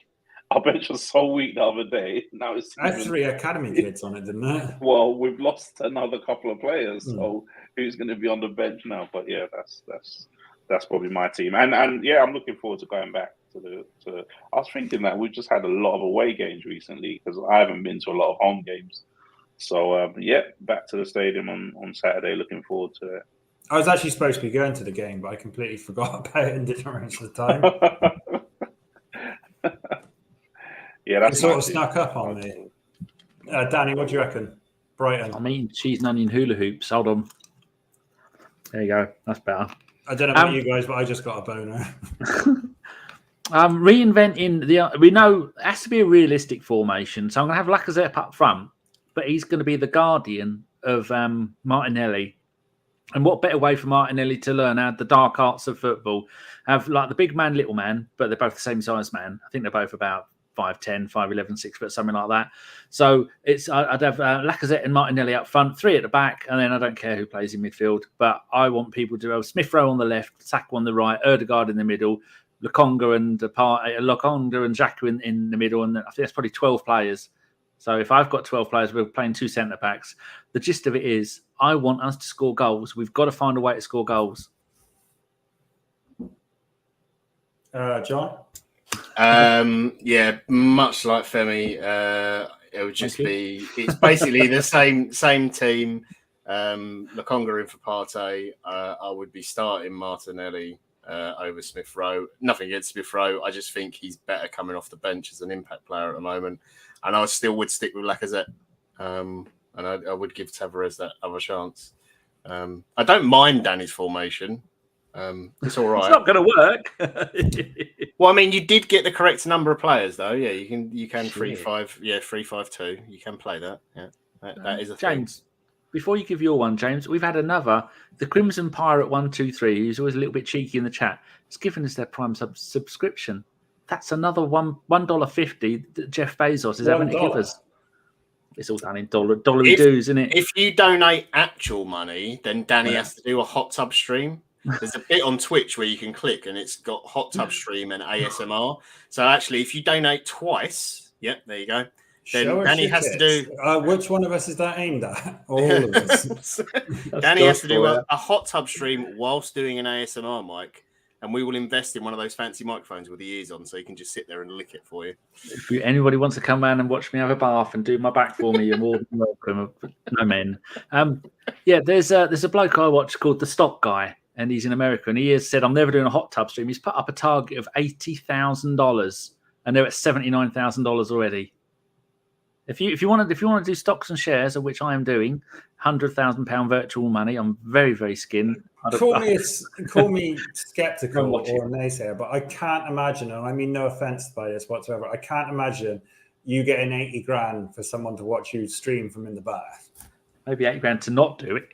Our bench was so weak the other day. Now it's I had 3 academy kids on it, didn't it? Well, we've lost another couple of players, so who's going to be on the bench now? But yeah, that's probably my team. And yeah, I'm looking forward to going back to I was thinking that we've just had a lot of away games recently because I haven't been to a lot of home games. So yeah, back to the stadium on Saturday. Looking forward to it. I was actually supposed to be going to the game, but I completely forgot about it and didn't arrange the time. Yeah, that's it sort of snuck up on me. Danny, what do you reckon? Brighton. I'm eating cheese and onion hula hoops. Hold on. There you go. That's better. I don't know about you guys, but I just got a boner. Reinventing we know it has to be a realistic formation. So I'm going to have Lacazette up front, but he's going to be the guardian of Martinelli. And what better way for Martinelli to learn the dark arts of football? Have like the big man, little man, but they're both the same size man. I think they're both about 5'10", 5'11", 6 foot, something like that. So I'd have Lacazette and Martinelli up front, 3 at the back, and then I don't care who plays in midfield. But I want people to have Smith Rowe on the left, Saka on the right, Odegaard in the middle, Lokonga and Xhaka in the middle, and I think that's probably 12 players. So if I've got 12 players, we're playing 2 centre backs. The gist of it is, I want us to score goals. We've got to find a way to score goals. John? Yeah, much like Femi, it would just be. It's basically the same team. Lokonga in for Partey. I would be starting Martinelli over Smith Rowe. Nothing against Smith Rowe. I just think he's better coming off the bench as an impact player at the moment. And I still would stick with Lacazette. And I would give Tavares that other chance. I don't mind Danny's formation. It's all right. It's not going to work. Well, I mean, you did get the correct number of players, though. Yeah, you can 3-5. Yeah, 3-5-2. You can play that. Yeah, that is a James, thing. Before you give your one, James, we've had another. The Crimson Pirate 123, who's always a little bit cheeky in the chat, has given us their Prime subscription. That's another $1.50 that Jeff Bezos is having to give us. It's all done in dollary dues, isn't it? If you donate actual money, then Danny has to do a hot tub stream. There's a bit on Twitch where you can click and it's got hot tub stream and ASMR. So actually, if you donate twice, there you go. Then Danny has to do. Which one of us is that aimed at? All of us. Danny has to do a hot tub stream whilst doing an ASMR mic. And we will invest in one of those fancy microphones with the ears on so you can just sit there and lick it for you. If anybody wants to come around and watch me have a bath and do my back for me, you're more than welcome. No men. There's a bloke I watch called The Stock Guy, and he's in America. And he has said, I'm never doing a hot tub stream. He's put up a target of $80,000, and they're at $79,000 already. If you want to do stocks and shares, of which I am doing, £100,000 virtual money, I'm very, very skinned. Call me skeptical or a naysayer, but I can't imagine, and I mean no offense by this whatsoever, I can't imagine you getting 80 grand for someone to watch you stream from in the bath. Maybe 80 grand to not do it.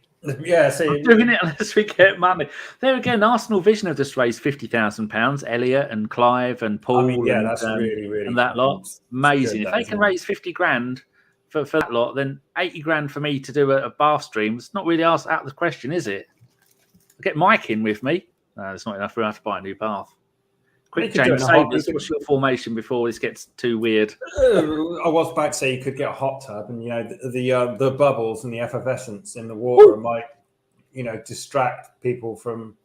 Yeah, so I'm doing it unless we get money. There again, Arsenal Vision have just raised £50,000. Elliot and Clive and Paul. That's really, really and that lot. Amazing. If they can raise 50 grand for that lot, then 80 grand for me to do a bath stream. It's not really out of the question, is it? I'll get Mike in with me. No, it's not enough for us to buy a new bath. Quick, James, what's your formation before this gets too weird? I was about to say you could get a hot tub, and the bubbles and the effervescence in the water might, distract people from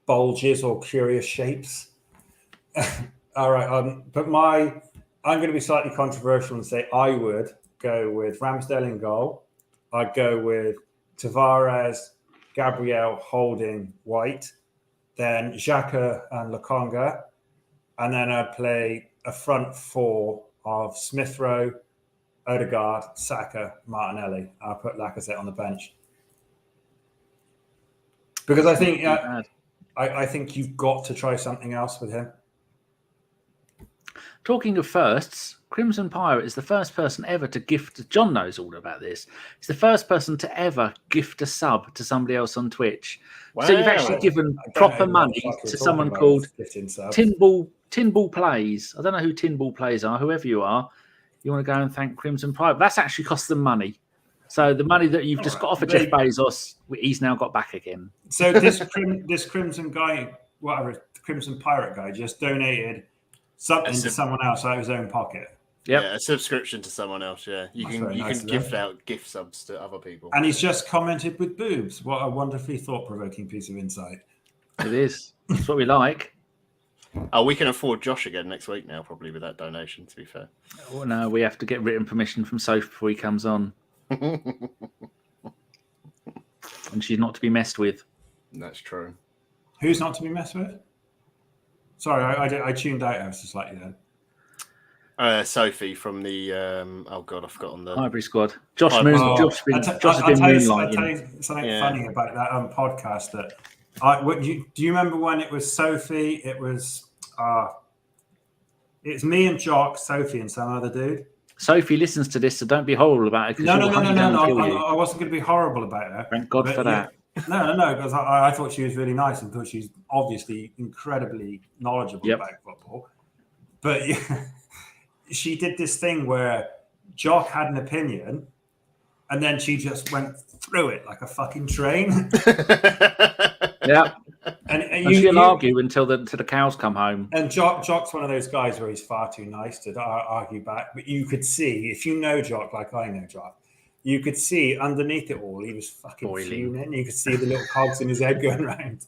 bulges or curious shapes. All right, but I'm going to be slightly controversial and say I would go with Ramsdale in goal. I'd go with Tavares, Gabriel, Holding, White, then Xhaka and Lokonga. And then I'd play a front 4 of Smith Rowe, Odegaard, Saka, Martinelli. I'll put Lacazette on the bench. Because I think I think you've got to try something else with him. Talking of firsts, Crimson Pirate is the first person ever to gift. John knows all about this. He's the first person to ever gift a sub to somebody else on Twitch. Wow. So you've actually given proper money to someone called Tinball Plays. I don't know who Tinball Plays are. Whoever you are, you want to go and thank Crimson Pirate. That's actually cost them money. So the money that you've just got off of Jeff Bezos, he's now got back again. So this Crimson guy, whatever, Crimson Pirate guy, just donated something to someone else out of his own pocket. Yep. Yeah, a subscription to someone else. Yeah, you can gift out gift subs to other people. And he's just commented with boobs. What a wonderfully thought-provoking piece of insight. It is. That's what we like. Oh, we can afford Josh again next week now, probably with that donation. To be fair. Oh no, we have to get written permission from Sophie before he comes on. And she's not to be messed with. That's true. Who's not to be messed with? Sorry, I tuned out. I was just like you then. Sophie from the I've forgotten the Highbury squad. Josh has been moonlighting. I'll tell you something funny about that podcast. That do you remember when it was Sophie? It was it's me and Jock, Sophie, and some other dude. Sophie listens to this, so don't be horrible about it. No. I wasn't going to be horrible about her. Thank God for that. No, because I thought she was really nice and thought she's obviously incredibly knowledgeable about football. But she did this thing where Jock had an opinion and then she just went through it like a fucking train. Yeah. And she'll argue until the cows come home. And Jock's one of those guys where he's far too nice to argue back. But you could see, if you know Jock like I know Jock, you could see underneath it all, he was fucking fuming. You could see the little cogs in his head going round.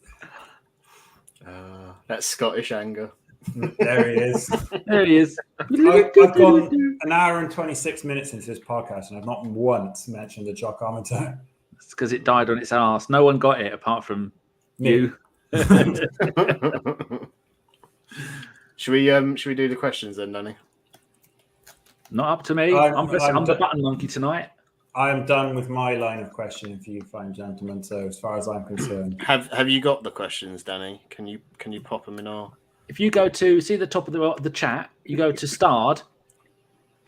That Scottish anger. There he is. There he is. I've gone an hour and 26 minutes into this podcast and I've not once mentioned the Jock commentator. It's because it died on its arse. No one got it apart from you. Should we do the questions then, Danny? Not up to me. I'm the button monkey tonight. I am done with my line of questioning for you fine gentlemen. So as far as I'm concerned, have you got the questions, Danny? Can you pop them in our? If you go to see the top of the chat, you go to starred.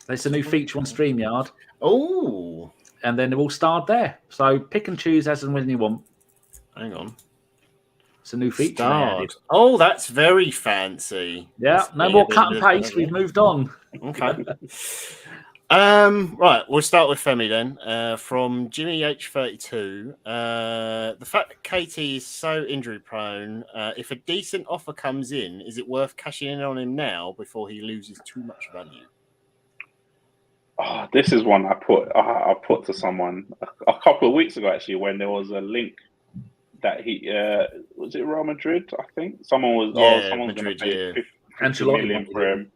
There's a new feature on StreamYard. Oh, and then they're all starred there. So pick and choose as and when you want. Hang on. It's a new feature. Starred. Oh, that's very fancy. Yeah, no more cut and paste. We've moved on. Okay. Right, we'll start with Femi then. From Jimmy H32. The fact that Katie is so injury prone, if a decent offer comes in, is it worth cashing in on him now before he loses too much value? Oh, this is one I put to someone a couple of weeks ago actually, when there was a link that he was it Real Madrid, I think someone was going to pay 50 million for him.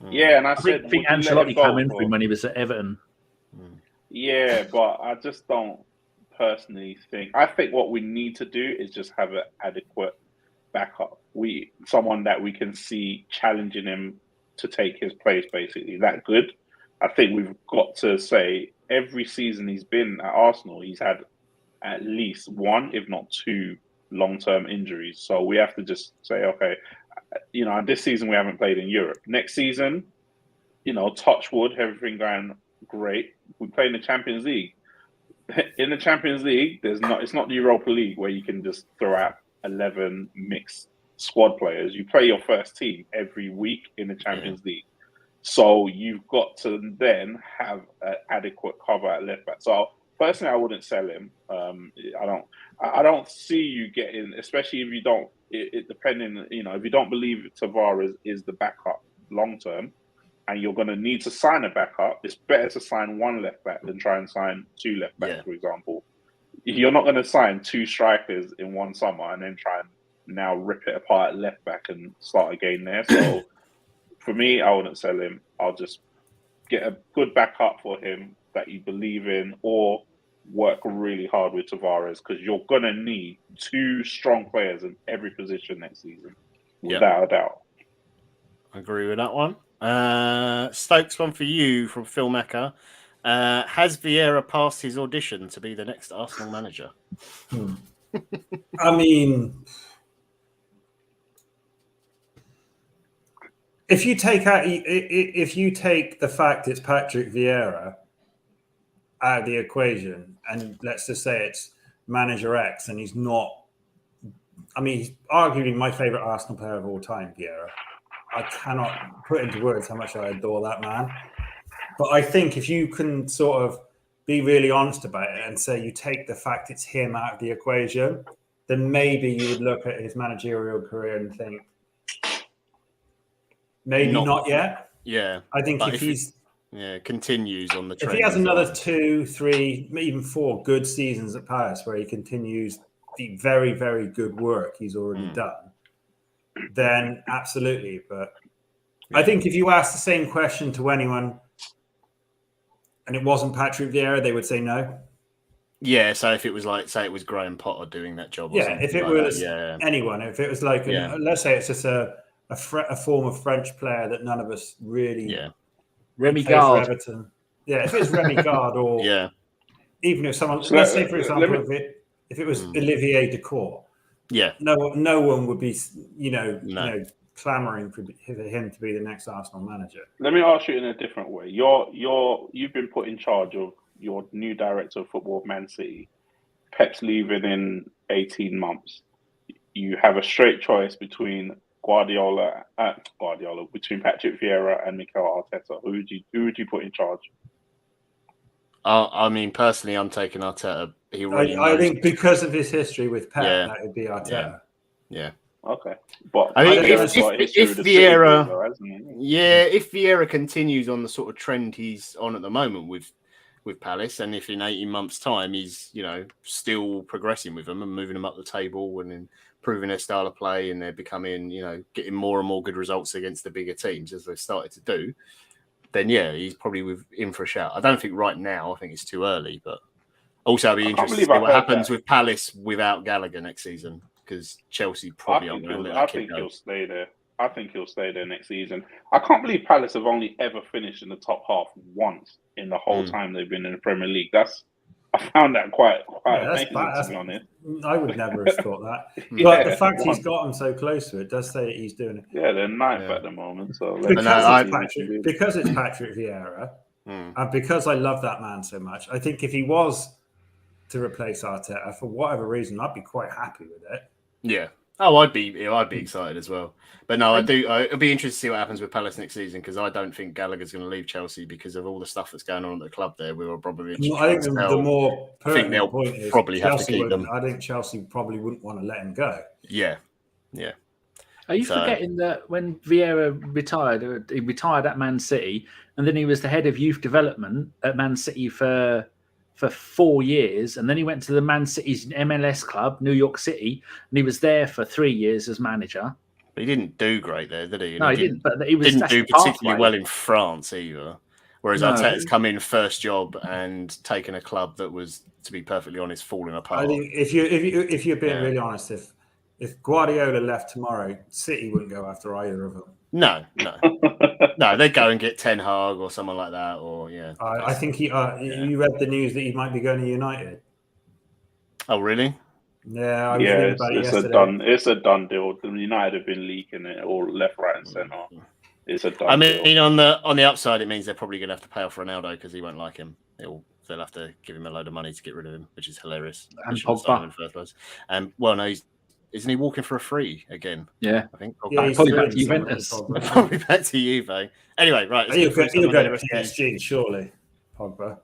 Yeah, and I think Ancelotti came in for him when he was at Everton. Yeah, but I just don't personally think. I think what we need to do is just have an adequate backup. Someone that we can see challenging him to take his place, basically that good. I think we've got to say every season he's been at Arsenal, he's had at least one, if not two, long-term injuries. So we have to just say, okay, this season we haven't played in Europe. Next season, touch wood, everything going great. We play in the Champions League. In the Champions League, it's not the Europa League where you can just throw out 11 mixed squad players. You play your first team every week in the Champions League. So you've got to then have an adequate cover at left back. So personally, I wouldn't sell him. I don't see you getting, especially if you don't. Depending, if you don't believe Tavares is the backup long term, and you're going to need to sign a backup, it's better to sign one left back than try and sign two left backs, for example. You're not going to sign two strikers in one summer and then try and now rip it apart at left back and start again there. So for me, I wouldn't sell him. I'll just get a good backup for him that you believe in, or work really hard with Tavares, because you're going to need two strong players in every position next season, without a doubt. I agree with that one. Stokes, one for you from Phil Mecca. Has Vieira passed his audition to be the next Arsenal manager? I mean, if you take the fact it's Patrick Vieira out of the equation, and let's just say it's manager X, and he's not. I mean, he's arguably my favourite Arsenal player of all time, Vieira. I cannot put into words how much I adore that man. But I think if you can sort of be really honest about it and say you take the fact it's him out of the equation, then maybe you would look at his managerial career and think, maybe not yet. Yeah. I think if he's continues on the trend. If he has another 2, 3, even 4 good seasons at Palace where he continues the very, very good work he's already done, then absolutely. But I think if you ask the same question to anyone and it wasn't Patrick Vieira, they would say no. Yeah, so if it was like, say it was Graham Potter doing that job. Yeah, if it was anyone, if it was like, let's say it's just a form of French player that none of us really... Yeah. Remy Gard. Yeah, if it's Remy Gard or even if someone... let's say, for example, if it was Olivier Decour, no one would be, clamoring for him to be the next Arsenal manager. Let me ask you in a different way. You've been put in charge of your new director of football of Man City. Pep's leaving in 18 months. You have a straight choice between between Patrick Vieira and Mikel Arteta. Who would you put in charge? I mean, personally, I'm taking Arteta. I think because of his history with Pep, that would be Arteta. Yeah. Okay, but I mean, if Vieira, if Vieira continues on the sort of trend he's on at the moment with Palace, and if in 18 months' time he's still progressing with them and moving them up the table and improving their style of play, and they're becoming getting more and more good results against the bigger teams as they've started to do, then he's probably in for a shout. I don't think right now. I think it's too early, but also I'd be interested to see what happens with Palace without Gallagher next season. Because Chelsea probably aren't going to let that kid go. He'll stay there. I think he'll stay there next season. I can't believe Palace have only ever finished in the top half once in the whole time they've been in the Premier League. I found that quite amazing, to be honest. I would never have thought that. But the fact he's gotten so close to it does say that he's doing it. Yeah, they're ninth at the moment. So because it's Patrick Vieira, and because I love that man so much, I think if he was to replace Arteta for whatever reason, I'd be quite happy with it. Yeah. Oh, I'd be excited as well. But no, it'll be interesting to see what happens with Palace next season, because I don't think Gallagher's going to leave Chelsea because of all the stuff that's going on at the club there. We will probably. I think the more pertinent point is probably have to keep them. I think Chelsea probably wouldn't want to let him go. Yeah. Are you forgetting that when Vieira retired, he retired at Man City, and then he was the head of youth development at Man City for 4 years, and then he went to the Man City's MLS club, New York City, and he was there for 3 years as manager. But he didn't do great there, did he? No, he didn't. But he didn't do particularly well in France either. Whereas Arteta's come in first job and taken a club that was, to be perfectly honest, falling apart. I think if you're being really honest, if Guardiola left tomorrow, City wouldn't go after either of them. No, they'd go and get Ten Hag or someone like that, or I think you read the news that he might be going to United. Oh, really? Yeah, I was reading about it yesterday. It's a done deal. United have been leaking it all left, right, and centre. It's a done deal. I mean, on the upside, it means they're probably going to have to pay off Ronaldo because he won't like him. They'll have to give him a load of money to get rid of him, which is hilarious. And Pogba in the first place. Well, no, isn't he walking for a free again? Yeah, I think. Yeah, probably back to Juventus. Probably back to Juve. Anyway, right. He'll go to PSG, surely. Pogba.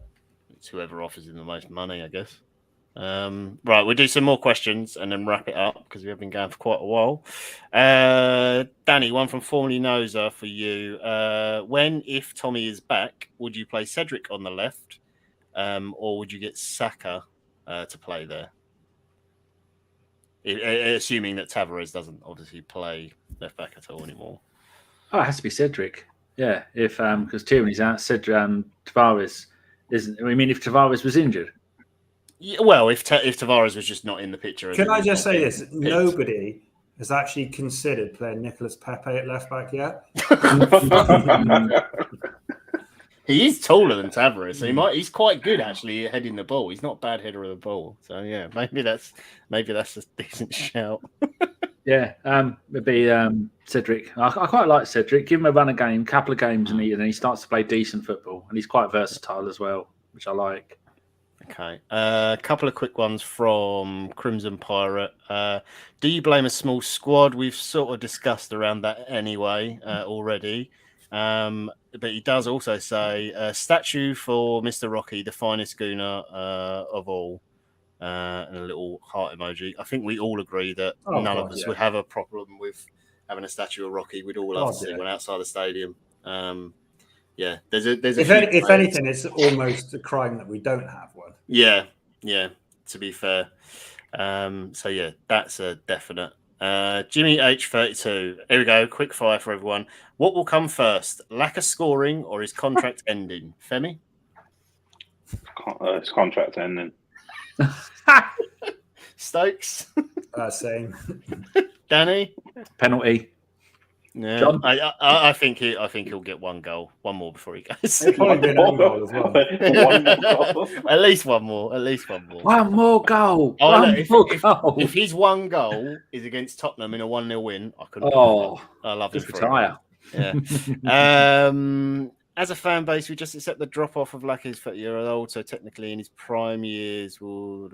It's whoever offers him the most money, I guess. Right, we'll do some more questions and then wrap it up because we have been going for quite a while. Danny, one from Formerly Noser for you. When, if Tommy is back, would you play Cedric on the left, or would you get Saka to play there? Assuming that Tavares doesn't obviously play left back at all anymore. Oh, it has to be Cedric. Yeah, if because Tierney's out, Tavares isn't. I mean, if Tavares was injured. Yeah, well, if Tavares was just not in the picture. Can I just say this? Nobody has actually considered playing Nicolas Pepe at left back yet. He is taller than Tavares, so he's quite good actually at heading the ball. He's not a bad header of the ball. So yeah, maybe that's a decent shout. Yeah, it'd be Cedric. I quite like Cedric. Give him a run a game, couple of games, and he starts to play decent football. And he's quite versatile as well, which I like. Okay. A couple of quick ones from Crimson Pirate. Do you blame a small squad? We've sort of discussed around that anyway already. But he does also say statue for Mr. Rocky, the finest gooner of all. And a little heart emoji. I think we all agree that none of us would have a problem with having a statue of Rocky. We'd all love to see one outside the stadium. Yeah, there's if anything, it's almost a crime that we don't have one. Yeah. To be fair, so yeah, that's a definite. Jimmy H32. Here we go. Quick fire for everyone. What will come first? Lack of scoring or his contract ending? Femi? His contract ending. Stokes? Same. Danny? Penalty. Yeah, John? I think he'll get one goal, one more before he goes. It'll probably be an own goal as well. One more goal. At least one more. One more goal. If his one goal is against Tottenham in a 1-0 win, I couldn't. I love him. Just retire. Yeah. As a fan base, we just accept the drop off of Lacazette 30-year-old. So technically, in his prime years, so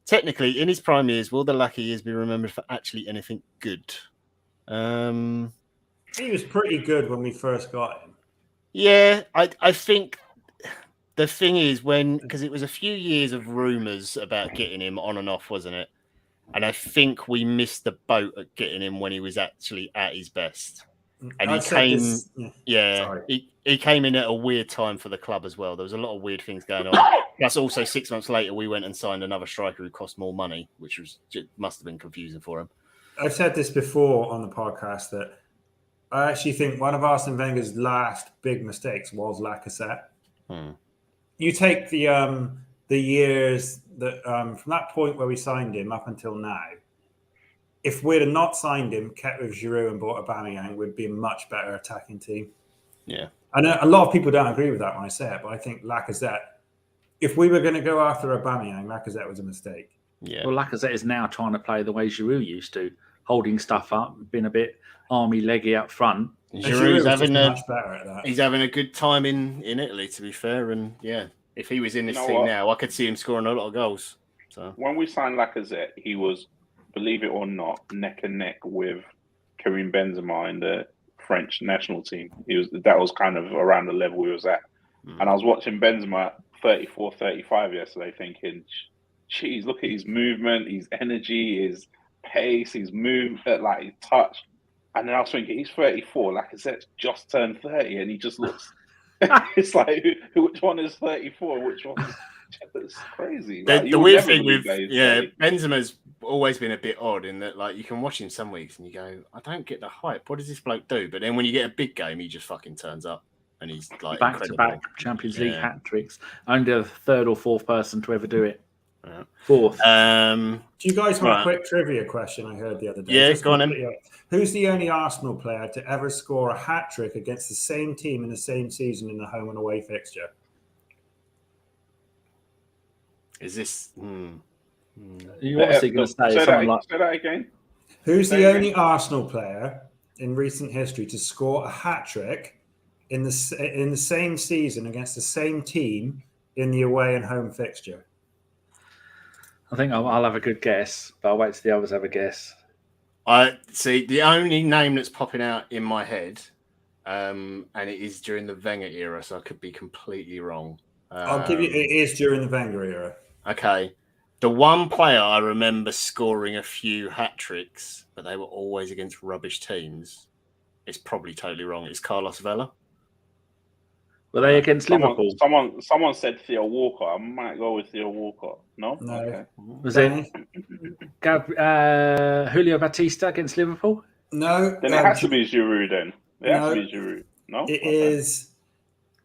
technically, in his prime years, will the Lacazette years be remembered for actually anything good? He was pretty good when we first got him. Yeah, I think the thing is because it was a few years of rumours about getting him on and off, wasn't it? And I think we missed the boat at getting him when he was actually at his best. And he came in at a weird time for the club as well. There was a lot of weird things going on. Plus, also 6 months later, we went and signed another striker who cost more money, which must have been confusing for him. I've said this before on the podcast that I actually think one of Arsene Wenger's last big mistakes was Lacazette. You take the years that from that point where we signed him up until now. If we'd have not signed him, kept with Giroud and bought Aubameyang, we'd be a much better attacking team. Yeah. I know a lot of people don't agree with that when I say it, but I think Lacazette, if we were going to go after Aubameyang, Lacazette was a mistake. Yeah. Well, Lacazette is now trying to play the way Giroud used to, holding stuff up, being a bit army leggy up front. Giroud's having much better at that. He's having a good time in Italy, to be fair. And yeah, if he was in this team now, I could see him scoring a lot of goals. So when we signed Lacazette, he was, believe it or not, neck and neck with Karim Benzema in the French national team. That was kind of around the level he was at. And I was watching Benzema 34, 35 yesterday thinking, geez, look at his movement, his energy, his pace, his movement, like his touch. And then I was thinking, he's 34, Lacazette's just turned 30, and he just looks... it's like, which one is 34? Which one is... It's crazy. The weird thing with Benzema's always been a bit odd in that, like, you can watch him some weeks and you go, I don't get the hype. What does this bloke do? But then when you get a big game, he just fucking turns up and he's like back-to-back Champions League hat tricks. Only the third or fourth person to ever do it. Yeah. Fourth. Do you guys want a quick trivia question I heard the other day? Yeah, go on then. Who's the only Arsenal player to ever score a hat trick against the same team in the same season in a home and away fixture? Is this? You obviously going to say something like... Say that again. Who's the only Arsenal player in recent history to score a hat trick in the same season against the same team in the away and home fixture? I think I'll have a good guess, but I'll wait till the others have a guess. I see. The only name that's popping out in my head, and it is during the Wenger era, so I could be completely wrong. I'll give you. It is during the Wenger era. Okay. The one player I remember scoring a few hat tricks, but they were always against rubbish teams. It's probably totally wrong. It's Carlos Vela. Were they against Liverpool? Someone said Theo Walker. I might go with Theo Walker. No. Okay. Was it Julio Batista against Liverpool? No. Then it has to be Giroud. Then it has to be Giroud. No. It is.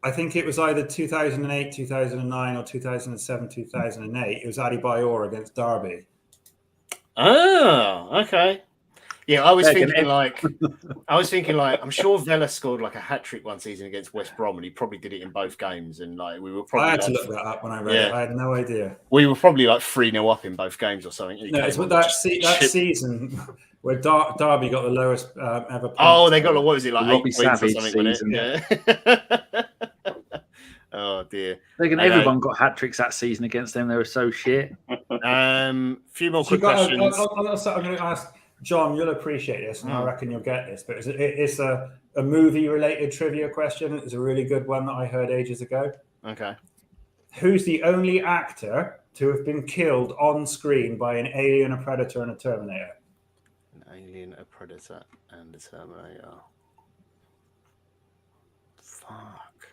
I think it was either 2008, 2009, or 2007, 2008. It was Adebayor against Derby. Oh, okay. Yeah, I was thinking like, I'm sure Vela scored like a hat trick one season against West Brom, and he probably did it in both games. And like, we were probably. I had to look that up when I read it. I had no idea. We were probably like 3-0 up in both games or something. No, it's with that season where Derby got the lowest ever. Oh, they got what was it like Robbie 8 points or Savage something? season. Yeah. Oh dear. Everyone got hat tricks that season against them. They were so shit. Few more quick questions. I'm going to ask John. You'll appreciate this, and I reckon you'll get this. But it's a movie-related trivia question. It's a really good one that I heard ages ago. Okay. Who's the only actor to have been killed on screen by an alien, a predator, and a Terminator? An alien, a predator, and a Terminator. Fuck.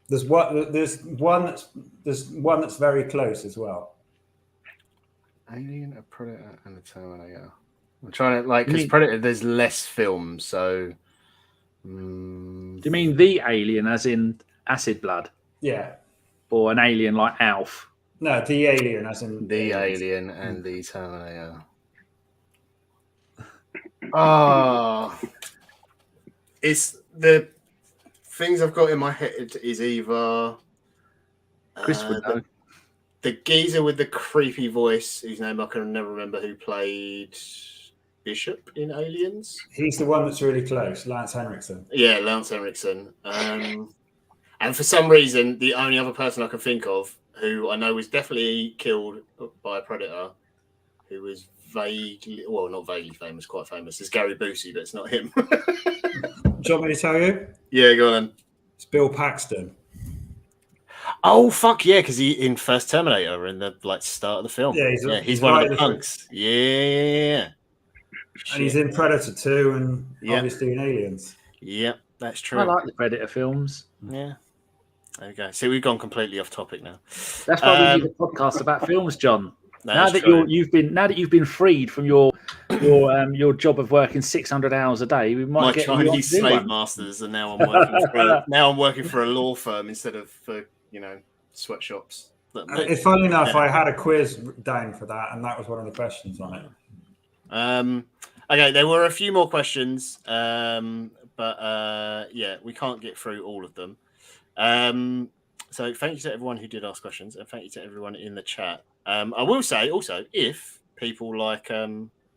There's one that's very close as well. Alien, a predator, and a Terminator. I'm trying to because Predator. There's less films, so. Do you mean the alien, as in Acid Blood? Yeah. Or an alien like Alf? No, the alien, as in the alien and the Terminator. Oh, it's the things I've got in my head is either Chris would know. The geezer with the creepy voice, whose name I can never remember, who played Bishop in Aliens. He's the one that's really close, Lance Henriksen. Yeah, Lance Henriksen. And for some reason, the only other person I can think of who I know was definitely killed by a predator, who was vaguely, well, not vaguely famous, quite famous, is Gary Busey, but it's not him. Do you want me to tell you? Yeah, go on. It's Bill Paxton. Oh fuck yeah! Because he in first Terminator in the start of the film. Yeah, he's one of the punks. Yeah, and he's in Predator 2 and obviously in Aliens. Yep, that's true. I like the Predator films. Yeah, there we go. See, we've gone completely off topic now. That's why we need a podcast about films, John. Now that you've been freed from your job of working 600 hours a day, we might get Chinese slave masters, and now I'm working for a law firm instead of for sweatshops. Funnily enough, I had a quiz down for that, and that was one of the questions on it. Okay, there were a few more questions, but we can't get through all of them. So thank you to everyone who did ask questions, and thank you to everyone in the chat. I will say also, if people like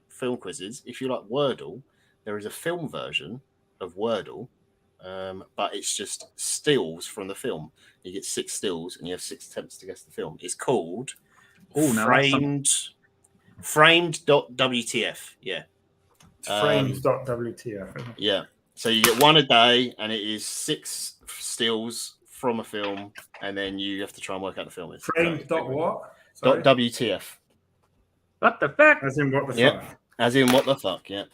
film quizzes, if you like Wordle, there is a film version of Wordle, but it's just stills from the film. You get 6 stills, and you have 6 attempts to guess the film. It's called Framed.wtf. Yeah. Framed.wtf. Yeah. So you get 1 a day, and it is 6 stills from a film, and then you have to try and work out the film. Framed.what? .wtf. What the fuck? As in what the fuck? As in what the fuck, yeah.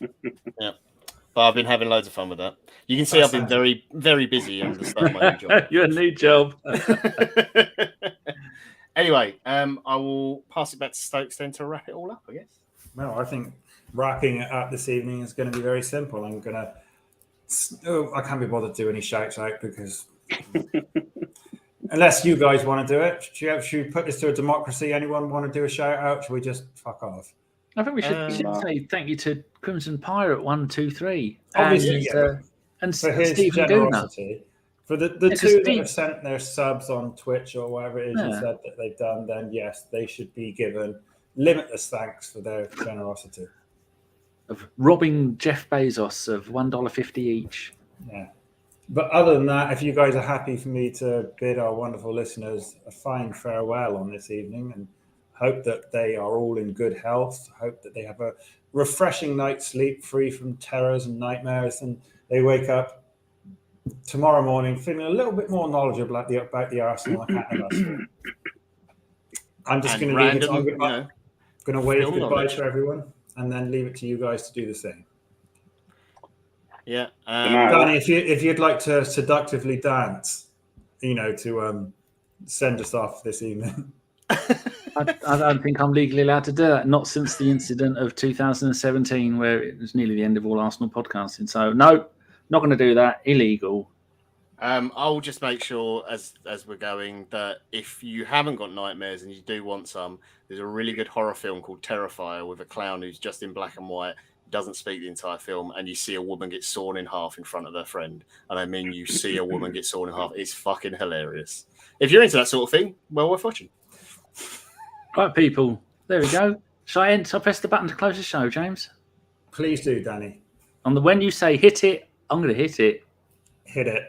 Yeah. But I've been having loads of fun with that. You can see I've been very, very busy and the start of my new job. Your new job. Anyway, I will pass it back to Stokes then to wrap it all up, I guess. Well, I think wrapping it up this evening is going to be very simple. I'm going to... I can't be bothered to do any shouts out because... Unless you guys want to do it. Should we put this to a democracy? Anyone want to do a shout out? Should we just fuck off? I think we should say thank you to Crimson Pirate 123. Obviously, and for his Stephen generosity. For the two that have sent their subs on Twitch or whatever it is you said that they've done, then yes, they should be given limitless thanks for their generosity. Of robbing Jeff Bezos of $1.50 each. Yeah. But other than that, if you guys are happy for me to bid our wonderful listeners a fine farewell on this evening and hope that they are all in good health, hope that they have a refreshing night's sleep free from terrors and nightmares, and they wake up tomorrow morning feeling a little bit more knowledgeable about the Arsenal account of us. I'm just going to leave it. I'm going to wave goodbye to everyone and then leave it to you guys to do the same. Yeah, Danny, if you'd like to seductively dance, to send us off this evening. I don't think I'm legally allowed to do that. Not since the incident of 2017, where it was nearly the end of all Arsenal podcasting. So no, not going to do that. Illegal. I'll just make sure as we're going that if you haven't got nightmares and you do want some, there's a really good horror film called Terrifier with a clown who's just in black and white. doesn't speak the entire film, and you see a woman get sawn in half in front of her friend. And I mean, you see a woman get sawn in half. It's fucking hilarious. If you're into that sort of thing, well worth watching. Right, people. There we go. Shall I press the button to close the show, James? Please do, Danny. When you say hit it, I'm going to hit it. Hit it.